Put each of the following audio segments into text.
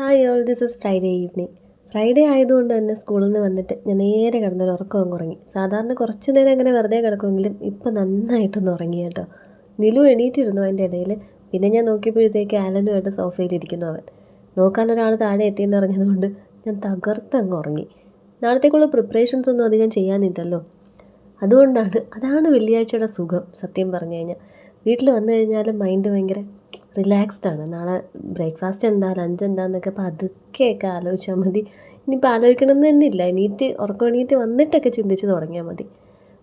Hi all, this is Friday evening. Friday ആയതുകൊണ്ട് തന്നെ സ്കൂളിൽ നിന്ന് വന്നിട്ട് ഞാൻ നേരെ കിടന്നൊരു ഉറക്കം അങ്ങ് ഉറങ്ങി. സാധാരണ കുറച്ച് നേരം അങ്ങനെ വെറുതെ കിടക്കുമെങ്കിലും ഇപ്പം നന്നായിട്ടൊന്ന് ഉറങ്ങി കേട്ടോ. നിലു എണീറ്റിരുന്നു അതിൻ്റെ ഇടയിൽ. പിന്നെ ഞാൻ നോക്കിയപ്പോഴത്തേക്ക് ആലനുമായിട്ട് സോഫയിലിരിക്കുന്നു അവൻ. നോക്കാൻ ഒരാൾ താഴെ എത്തിയെന്ന് അറിഞ്ഞതുകൊണ്ട് ഞാൻ തകർത്തങ്ങ് ഉറങ്ങി. നാളത്തേക്കുള്ള പ്രിപ്പറേഷൻസ് ഒന്നും അധികം ചെയ്യാനില്ലല്ലോ. അതാണ് വെള്ളിയാഴ്ചയുടെ സുഖം. സത്യം പറഞ്ഞു കഴിഞ്ഞാൽ വീട്ടിൽ വന്നു കഴിഞ്ഞാൽ മൈൻഡ് ഭയങ്കര റിലാക്സ്ഡാണ്. നാളെ ബ്രേക്ക്ഫാസ്റ്റ് എന്താ, ലഞ്ച് എന്താന്നൊക്കെ പതുക്കെയൊക്കെ ആലോചിച്ചാൽ മതി. ഇനിയിപ്പോൾ ആലോചിക്കണമെന്ന് തന്നെ ഇല്ല. ഉറക്കം എണീറ്റ് വന്നിട്ടൊക്കെ ചിന്തിച്ച് തുടങ്ങിയാൽ മതി.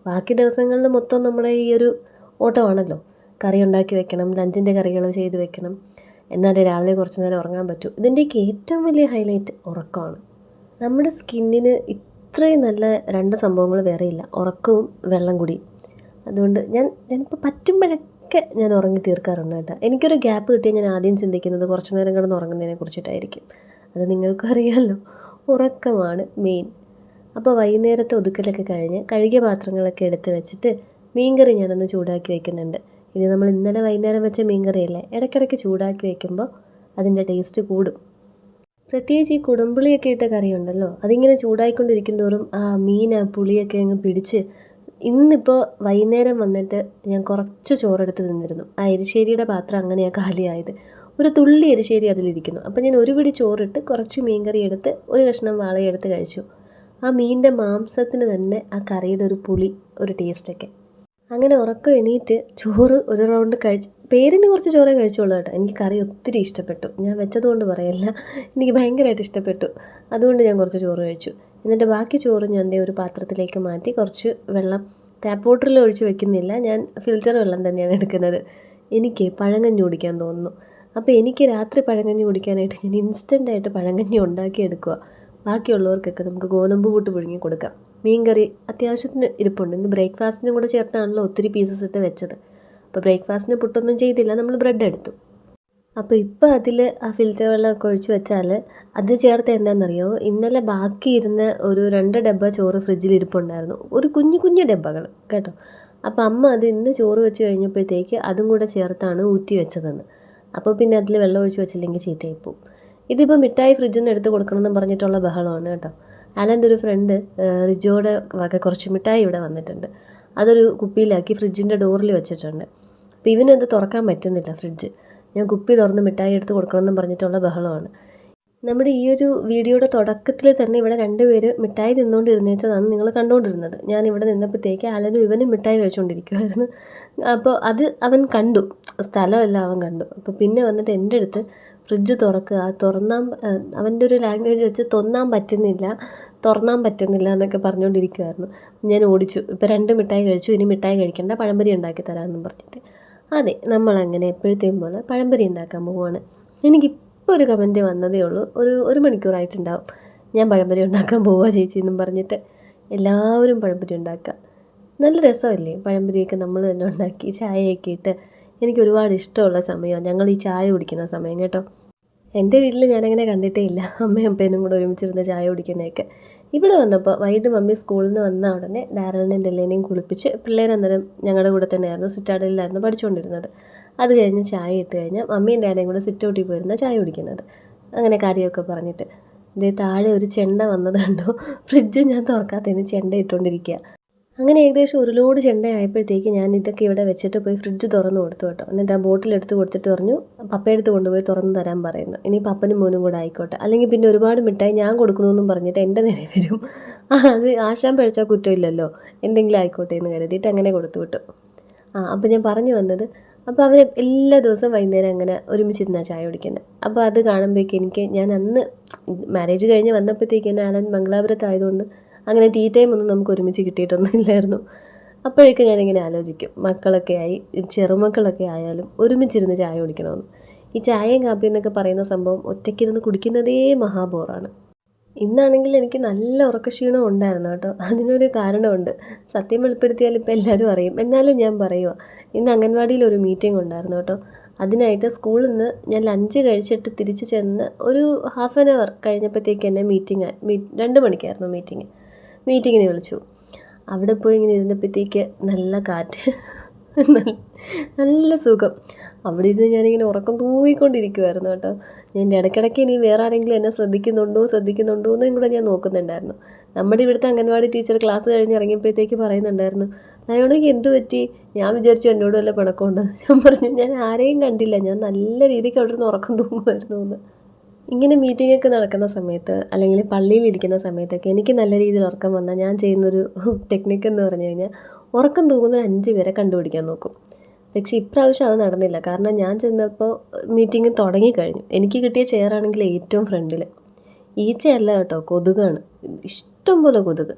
ബാക്കി ദിവസങ്ങളിൽ മൊത്തം നമ്മുടെ ഈ ഒരു ഓട്ടമാണല്ലോ. കറി ഉണ്ടാക്കി വെക്കണം, ലഞ്ചിൻ്റെ കറികൾ ചെയ്ത് വെക്കണം, എന്നാലേ രാവിലെ കുറച്ച് നേരം ഉറങ്ങാൻ പറ്റൂ. ഇതിൻ്റെയൊക്കെ ഏറ്റവും വലിയ ഹൈലൈറ്റ് ഉറക്കമാണ്. നമ്മുടെ സ്കിന്നിന് ഇത്രയും നല്ല രണ്ട് സംഭവങ്ങൾ വേറെയില്ല, ഉറക്കവും വെള്ളം കുടിയും. അതുകൊണ്ട് ഞാനിപ്പോൾ പറ്റുമ്പോഴൊക്കെ ഞാൻ ഉറങ്ങി തീർക്കാറുണ്ട് കേട്ടോ. എനിക്കൊരു ഗ്യാപ്പ് കിട്ടിയാൽ ഞാൻ ആദ്യം ചിന്തിക്കുന്നത് കുറച്ച് നേരം കിടന്ന് ഉറങ്ങുന്നതിനെ കുറിച്ചിട്ടായിരിക്കും. അത് നിങ്ങൾക്കും അറിയാമല്ലോ, ഉറക്കമാണ് മെയിൻ. അപ്പോൾ വൈകുന്നേരത്തെ ഒതുക്കലൊക്കെ കഴിഞ്ഞ് കഴുകിയ പാത്രങ്ങളൊക്കെ എടുത്ത് വെച്ചിട്ട് മീൻകറി ഞാനൊന്ന് ചൂടാക്കി വെക്കുന്നുണ്ട്. ഇത് നമ്മൾ ഇന്നലെ വൈകുന്നേരം വെച്ച മീൻകറിയല്ലേ, ഇടയ്ക്കിടയ്ക്ക് ചൂടാക്കി വെക്കുമ്പോൾ അതിൻ്റെ ടേസ്റ്റ് കൂടും. പ്രത്യേകിച്ച് ഈ കുടംപുളിയൊക്കെ ഇട്ട കറിയുണ്ടല്ലോ, അതിങ്ങനെ ചൂടായിക്കൊണ്ടിരിക്കും തോറും ആ മീൻ ആ പുളിയൊക്കെ അങ്ങ് പിടിച്ച്. ഇന്നിപ്പോൾ വൈകുന്നേരം വന്നിട്ട് ഞാൻ കുറച്ച് ചോറെടുത്ത് തിന്നിരുന്നു. ആ എരിശ്ശേരിയുടെ പാത്രം അങ്ങനെയാണ് കാലിയായത്. ഒരു തുള്ളി എരിശ്ശേരി അതിലിരിക്കുന്നു. അപ്പോൾ ഞാൻ ഒരു പിടി ചോറിട്ട് കുറച്ച് മീൻകറി എടുത്ത് ഒരു കഷ്ണം വാളയെടുത്ത് കഴിച്ചു. ആ മീനിൻ്റെ മാംസത്തിന് തന്നെ ആ കറിയുടെ ഒരു പുളി, ഒരു ടേസ്റ്റൊക്കെ. അങ്ങനെ ഉറക്കം എണീറ്റ് ചോറ് ഒരു റൗണ്ട് കഴിച്ച്, പേരിന് കുറച്ച് ചോറേ കഴിച്ചുള്ളൂ കേട്ടോ. എനിക്ക് കറി ഒത്തിരി ഇഷ്ടപ്പെട്ടു. ഞാൻ വെച്ചതുകൊണ്ട് പറയല്ല, എനിക്ക് ഭയങ്കരമായിട്ട് ഇഷ്ടപ്പെട്ടു. അതുകൊണ്ട് ഞാൻ കുറച്ച് ചോറ് കഴിച്ചു. എന്നിട്ട് ബാക്കി ചോറ് ഞാൻ ഒരു പാത്രത്തിലേക്ക് മാറ്റി കുറച്ച് വെള്ളം, ടാപ്പ് വാട്ടറിൽ ഒഴിച്ച് വെക്കുന്നില്ല, ഞാൻ ഫിൽറ്റർ വെള്ളം തന്നെയാണ് എടുക്കുന്നത്. എനിക്ക് പഴങ്കഞ്ഞി കുടിക്കാൻ തോന്നുന്നു. അപ്പോൾ എനിക്ക് രാത്രി പഴങ്കഞ്ഞി കുടിക്കാനായിട്ട് ഞാൻ ഇൻസ്റ്റൻ്റായിട്ട് പഴങ്കഞ്ഞി ഉണ്ടാക്കിയെടുക്കുക. ബാക്കിയുള്ളവർക്കൊക്കെ നമുക്ക് ഗോതമ്പ് പുട്ട് പുഴുങ്ങി കൊടുക്കാം. മീൻകറി അത്യാവശ്യത്തിന് ഇരിപ്പുണ്ട്. ഇന്ന് ബ്രേക്ക്ഫാസ്റ്റിനും കൂടെ ചേർത്താണല്ലോ ഒത്തിരി പീസസ് ഇട്ട് വെച്ചത്. അപ്പോൾ ബ്രേക്ക്ഫാസ്റ്റിന് പുട്ടൊന്നും ചെയ്തില്ല, നമ്മൾ ബ്രെഡ് എടുത്തു. അപ്പോൾ ഇപ്പോൾ അതിൽ ആ ഫിൽറ്റർ വെള്ളമൊക്കെ ഒഴിച്ച് വെച്ചാൽ അത് ചേർത്ത് എന്താണെന്നറിയോ, ഇന്നലെ ബാക്കിയിരുന്ന ഒരു 2 ഡബ്ബ ചോറ് ഫ്രിഡ്ജിൽ ഇരിപ്പുണ്ടായിരുന്നു. ഒരു കുഞ്ഞു കുഞ്ഞു ഡബ്ബകൾ കേട്ടോ. അപ്പോൾ അമ്മ അത് ഇന്ന് ചോറ് വെച്ച് കഴിഞ്ഞപ്പോഴത്തേക്ക് അതും കൂടെ ചേർത്താണ് ഊറ്റി വെച്ചതെന്ന്. അപ്പോൾ പിന്നെ അതിൽ വെള്ളം ഒഴിച്ച് വെച്ചില്ലെങ്കിൽ ചീത്തയായിപ്പോവും. ഇതിപ്പോൾ മിഠായി ഫ്രിഡ്ജിൽ നിന്ന് എടുത്ത് കൊടുക്കണമെന്ന് പറഞ്ഞിട്ടുള്ള ബഹളമാണ് കേട്ടോ. ആലൻ്റെ ഒരു ഫ്രണ്ട് റിജോയുടെ വക കുറച്ച് മിഠായി ഇവിടെ വന്നിട്ടുണ്ട്. അതൊരു കുപ്പിയിലാക്കി ഫ്രിഡ്ജിൻ്റെ ഡോറിൽ വെച്ചിട്ടുണ്ട്. അപ്പോൾ ഇവനത് തുറക്കാൻ പറ്റുന്നില്ല ഫ്രിഡ്ജ്. ഞാൻ കുപ്പി തുറന്ന് മിഠായി എടുത്ത് കൊടുക്കണമെന്ന് പറഞ്ഞിട്ടുള്ള ബഹളമാണ്. നമ്മുടെ ഈ ഒരു വീഡിയോയുടെ തുടക്കത്തിൽ തന്നെ ഇവിടെ 2 പേര് മിഠായി തിന്നുകൊണ്ടിരുന്നേച്ചതാണ് നിങ്ങൾ കണ്ടുകൊണ്ടിരുന്നത്. ഞാൻ ഇവിടെ നിന്നപ്പോഴത്തേക്ക് ആലനും ഇവനും മിഠായി കഴിച്ചുകൊണ്ടിരിക്കുമായിരുന്നു. അപ്പോൾ അത് അവൻ കണ്ടു, സ്ഥലമെല്ലാം അവൻ കണ്ടു. അപ്പോൾ പിന്നെ വന്നിട്ട് എൻ്റെ അടുത്ത് ഫ്രിഡ്ജ് തുറക്കുക, അവൻ്റെ ഒരു ലാംഗ്വേജ് വെച്ച് തുറന്നാൻ പറ്റുന്നില്ല എന്നൊക്കെ പറഞ്ഞുകൊണ്ടിരിക്കുമായിരുന്നു. ഞാൻ ഓടിച്ചു. ഇപ്പോൾ 2 മിഠായി കഴിച്ചു, ഇനി മിഠായി കഴിക്കണ്ട, പഴംപൊരി ഉണ്ടാക്കി തരാമെന്നും പറഞ്ഞിട്ട്. അതെ, നമ്മളങ്ങനെ എപ്പോഴത്തെയും പോലെ പഴംപൊരി ഉണ്ടാക്കാൻ പോവുകയാണ്. എനിക്കിപ്പോൾ ഒരു കമൻറ്റ് വന്നതേ ഉള്ളൂ, ഒരു മണിക്കൂറായിട്ടുണ്ടാവും. ഞാൻ പഴംപൊരി ഉണ്ടാക്കാൻ പോവുക ചേച്ചി എന്നും പറഞ്ഞിട്ട്. എല്ലാവരും പഴംപൊരി ഉണ്ടാക്കുക, നല്ല രസമല്ലേ പഴംപൊരിയൊക്കെ നമ്മൾ തന്നെ ഉണ്ടാക്കി ചായയൊക്കെ ഇട്ട്. എനിക്ക് ഒരുപാട് ഇഷ്ടമുള്ള സമയമാണ് ഞങ്ങൾ ഈ ചായ കുടിക്കുന്ന സമയം കേട്ടോ. എൻ്റെ വീട്ടിൽ ഞാനങ്ങനെ കണ്ടിട്ടേ ഇല്ല അമ്മയും അപ്പനും കൂടെ ഒരുമിച്ചിരുന്ന് ചായ കുടിക്കുന്നതൊക്കെ. ഇവിടെ വന്നപ്പോൾ വൈകിട്ട് മമ്മി സ്കൂളിൽ നിന്ന് വന്ന ഉടനെ ഡാരലിനെയും ഡെല്ലേനെയും കുളിപ്പിച്ച്, പിള്ളേരന്നേരം ഞങ്ങളുടെ കൂടെ തന്നെയായിരുന്നു, സിറ്റാഡലിലായിരുന്നു പഠിച്ചുകൊണ്ടിരുന്നത്. അത് കഴിഞ്ഞ് ചായ ഇട്ട് കഴിഞ്ഞാൽ മമ്മിയും ഡാഡയും കൂടെ സിറ്റ് ഔട്ടിൽ പോയിരുന്ന ചായ കുടിക്കുന്നത്. അങ്ങനെ കാര്യമൊക്കെ പറഞ്ഞിട്ട് ഇതേ താഴെ ഒരു ചെണ്ട വന്നത് കണ്ടോ. ഫ്രിഡ്ജ് ഞാൻ തുറക്കാത്തതിന് ചെണ്ട ഇട്ടുകൊണ്ടിരിക്കുക. അങ്ങനെ ഏകദേശം ഒരു ലോഡ് ചെണ്ടയായപ്പോഴത്തേക്ക് ഞാൻ ഇതൊക്കെ ഇവിടെ വെച്ചിട്ട് പോയി ഫ്രിഡ്ജ് തുറന്ന് കൊടുത്തു കേട്ടോ. എന്നിട്ട് ആ ബോട്ടിൽ എടുത്ത് കൊടുത്തിട്ട് പറഞ്ഞു പപ്പയെടുത്ത് കൊണ്ടുപോയി തുറന്ന് തരാൻ പറയുന്നു. ഇനി പപ്പനും മോനും കൂടെ ആയിക്കോട്ടെ, അല്ലെങ്കിൽ പിന്നെ ഒരുപാട് മിഠായി ഞാൻ കൊടുക്കണമെന്നും പറഞ്ഞിട്ട് എൻ്റെ നേരെ വരും. അത് ആശാൻ പഴിച്ചാൽ കുറ്റമില്ലല്ലോ, എന്തെങ്കിലും ആയിക്കോട്ടെ എന്ന് കരുതിയിട്ട് അങ്ങനെ കൊടുത്തു വിട്ടു. അപ്പോൾ ഞാൻ പറഞ്ഞു വന്നത്, അപ്പോൾ അവർ എല്ലാ ദിവസവും വൈകുന്നേരം അങ്ങനെ ഒരുമിച്ചിരുന്നാണ് ചായ കുടിക്കുന്നത്. അപ്പോൾ അത് കാണുമ്പോഴേക്കും ഞാൻ അന്ന് മാരേജ് കഴിഞ്ഞ് വന്നപ്പോഴത്തേക്ക് തന്നെ ആലൻ മംഗലാപുരത്തായതുകൊണ്ട് അങ്ങനെ ടീ ടൈം ഒന്നും നമുക്ക് ഒരുമിച്ച് കിട്ടിയിട്ടൊന്നും ഇല്ലായിരുന്നു. അപ്പോഴേക്കും ഞാനിങ്ങനെ ആലോചിക്കും, മക്കളൊക്കെ ആയി, ചെറുമക്കളൊക്കെ ആയാലും ഒരുമിച്ചിരുന്ന് ചായ കുടിക്കണമെന്ന്. ഈ ചായയും കാപ്പിയും എന്നൊക്കെ പറയുന്ന സംഭവം ഒറ്റയ്ക്കിരുന്ന് കുടിക്കുന്നതേ മഹാബോറാണ്. ഇന്നാണെങ്കിൽ എനിക്ക് നല്ല ഉറക്കക്ഷീണം ഉണ്ടായിരുന്നു കേട്ടോ. അതിനൊരു കാരണമുണ്ട്, സത്യം വെളിപ്പെടുത്തിയാൽ ഇപ്പോൾ എല്ലാവരും അറിയും, എന്നാലും ഞാൻ പറയുക. ഇന്ന് അംഗൻവാടിയിൽ ഒരു മീറ്റിംഗ് ഉണ്ടായിരുന്നു കേട്ടോ. അതിനായിട്ട് സ്കൂളിൽ നിന്ന് ഞാൻ ലഞ്ച് കഴിച്ചിട്ട് തിരിച്ച് ചെന്ന് ഒരു ഹാഫ് ആൻ അവർ കഴിഞ്ഞപ്പോഴത്തേക്ക് തന്നെ 2 മണിക്കായിരുന്നു മീറ്റിങ്ങിന് വിളിച്ചു. അവിടെ പോയി ഇങ്ങനെ ഇരുന്നപ്പോഴത്തേക്ക് നല്ല കാറ്റ്, നല്ല സുഖം. അവിടെ ഇരുന്ന് ഞാനിങ്ങനെ ഉറക്കം തൂങ്ങിക്കൊണ്ടിരിക്കുമായിരുന്നു കേട്ടോ. എൻ്റെ ഇടയ്ക്കിടയ്ക്ക് ഇനി വേറെ ആരെങ്കിലും എന്നെ ശ്രദ്ധിക്കുന്നുണ്ടോ എന്നും കൂടെ ഞാൻ നോക്കുന്നുണ്ടായിരുന്നു. നമ്മുടെ ഇവിടുത്തെ അംഗൻവാടി ടീച്ചർ ക്ലാസ് കഴിഞ്ഞ് ഇറങ്ങിയപ്പോഴത്തേക്ക് പറയുന്നുണ്ടായിരുന്നു, നയോണയ്ക്ക് എന്ത് പറ്റി? ഞാൻ വിചാരിച്ചു എന്നോട് വല്ല പിണക്കമുണ്ട്. ഞാൻ പറഞ്ഞു ഞാൻ ആരെയും കണ്ടില്ല, ഞാൻ നല്ല രീതിക്ക് അവിടെ നിന്ന് ഉറക്കം തൂങ്ങുമായിരുന്നു എന്ന്. ഇങ്ങനെ മീറ്റിങ്ങൊക്കെ നടക്കുന്ന സമയത്ത് അല്ലെങ്കിൽ പള്ളിയിലിരിക്കുന്ന സമയത്തൊക്കെ എനിക്ക് നല്ല രീതിയിൽ ഉറക്കം വന്നാൽ ഞാൻ ചെയ്യുന്നൊരു ടെക്നിക്ക് എന്ന് പറഞ്ഞു കഴിഞ്ഞാൽ ഉറക്കം തൂങ്ങുന്ന 5 പേരെ കണ്ടുപിടിക്കാൻ നോക്കും. പക്ഷേ ഇപ്രാവശ്യം അത് നടന്നില്ല. കാരണം ഞാൻ ചെന്നപ്പോൾ മീറ്റിംഗ് തുടങ്ങിക്കഴിഞ്ഞു. എനിക്ക് കിട്ടിയ ചെയറാണെങ്കിൽ ഏറ്റവും ഫ്രണ്ടിൽ. ഈച്ചയല്ല കേട്ടോ, കൊതുകാണ്. ഇഷ്ടം പോലെ കൊതുക്.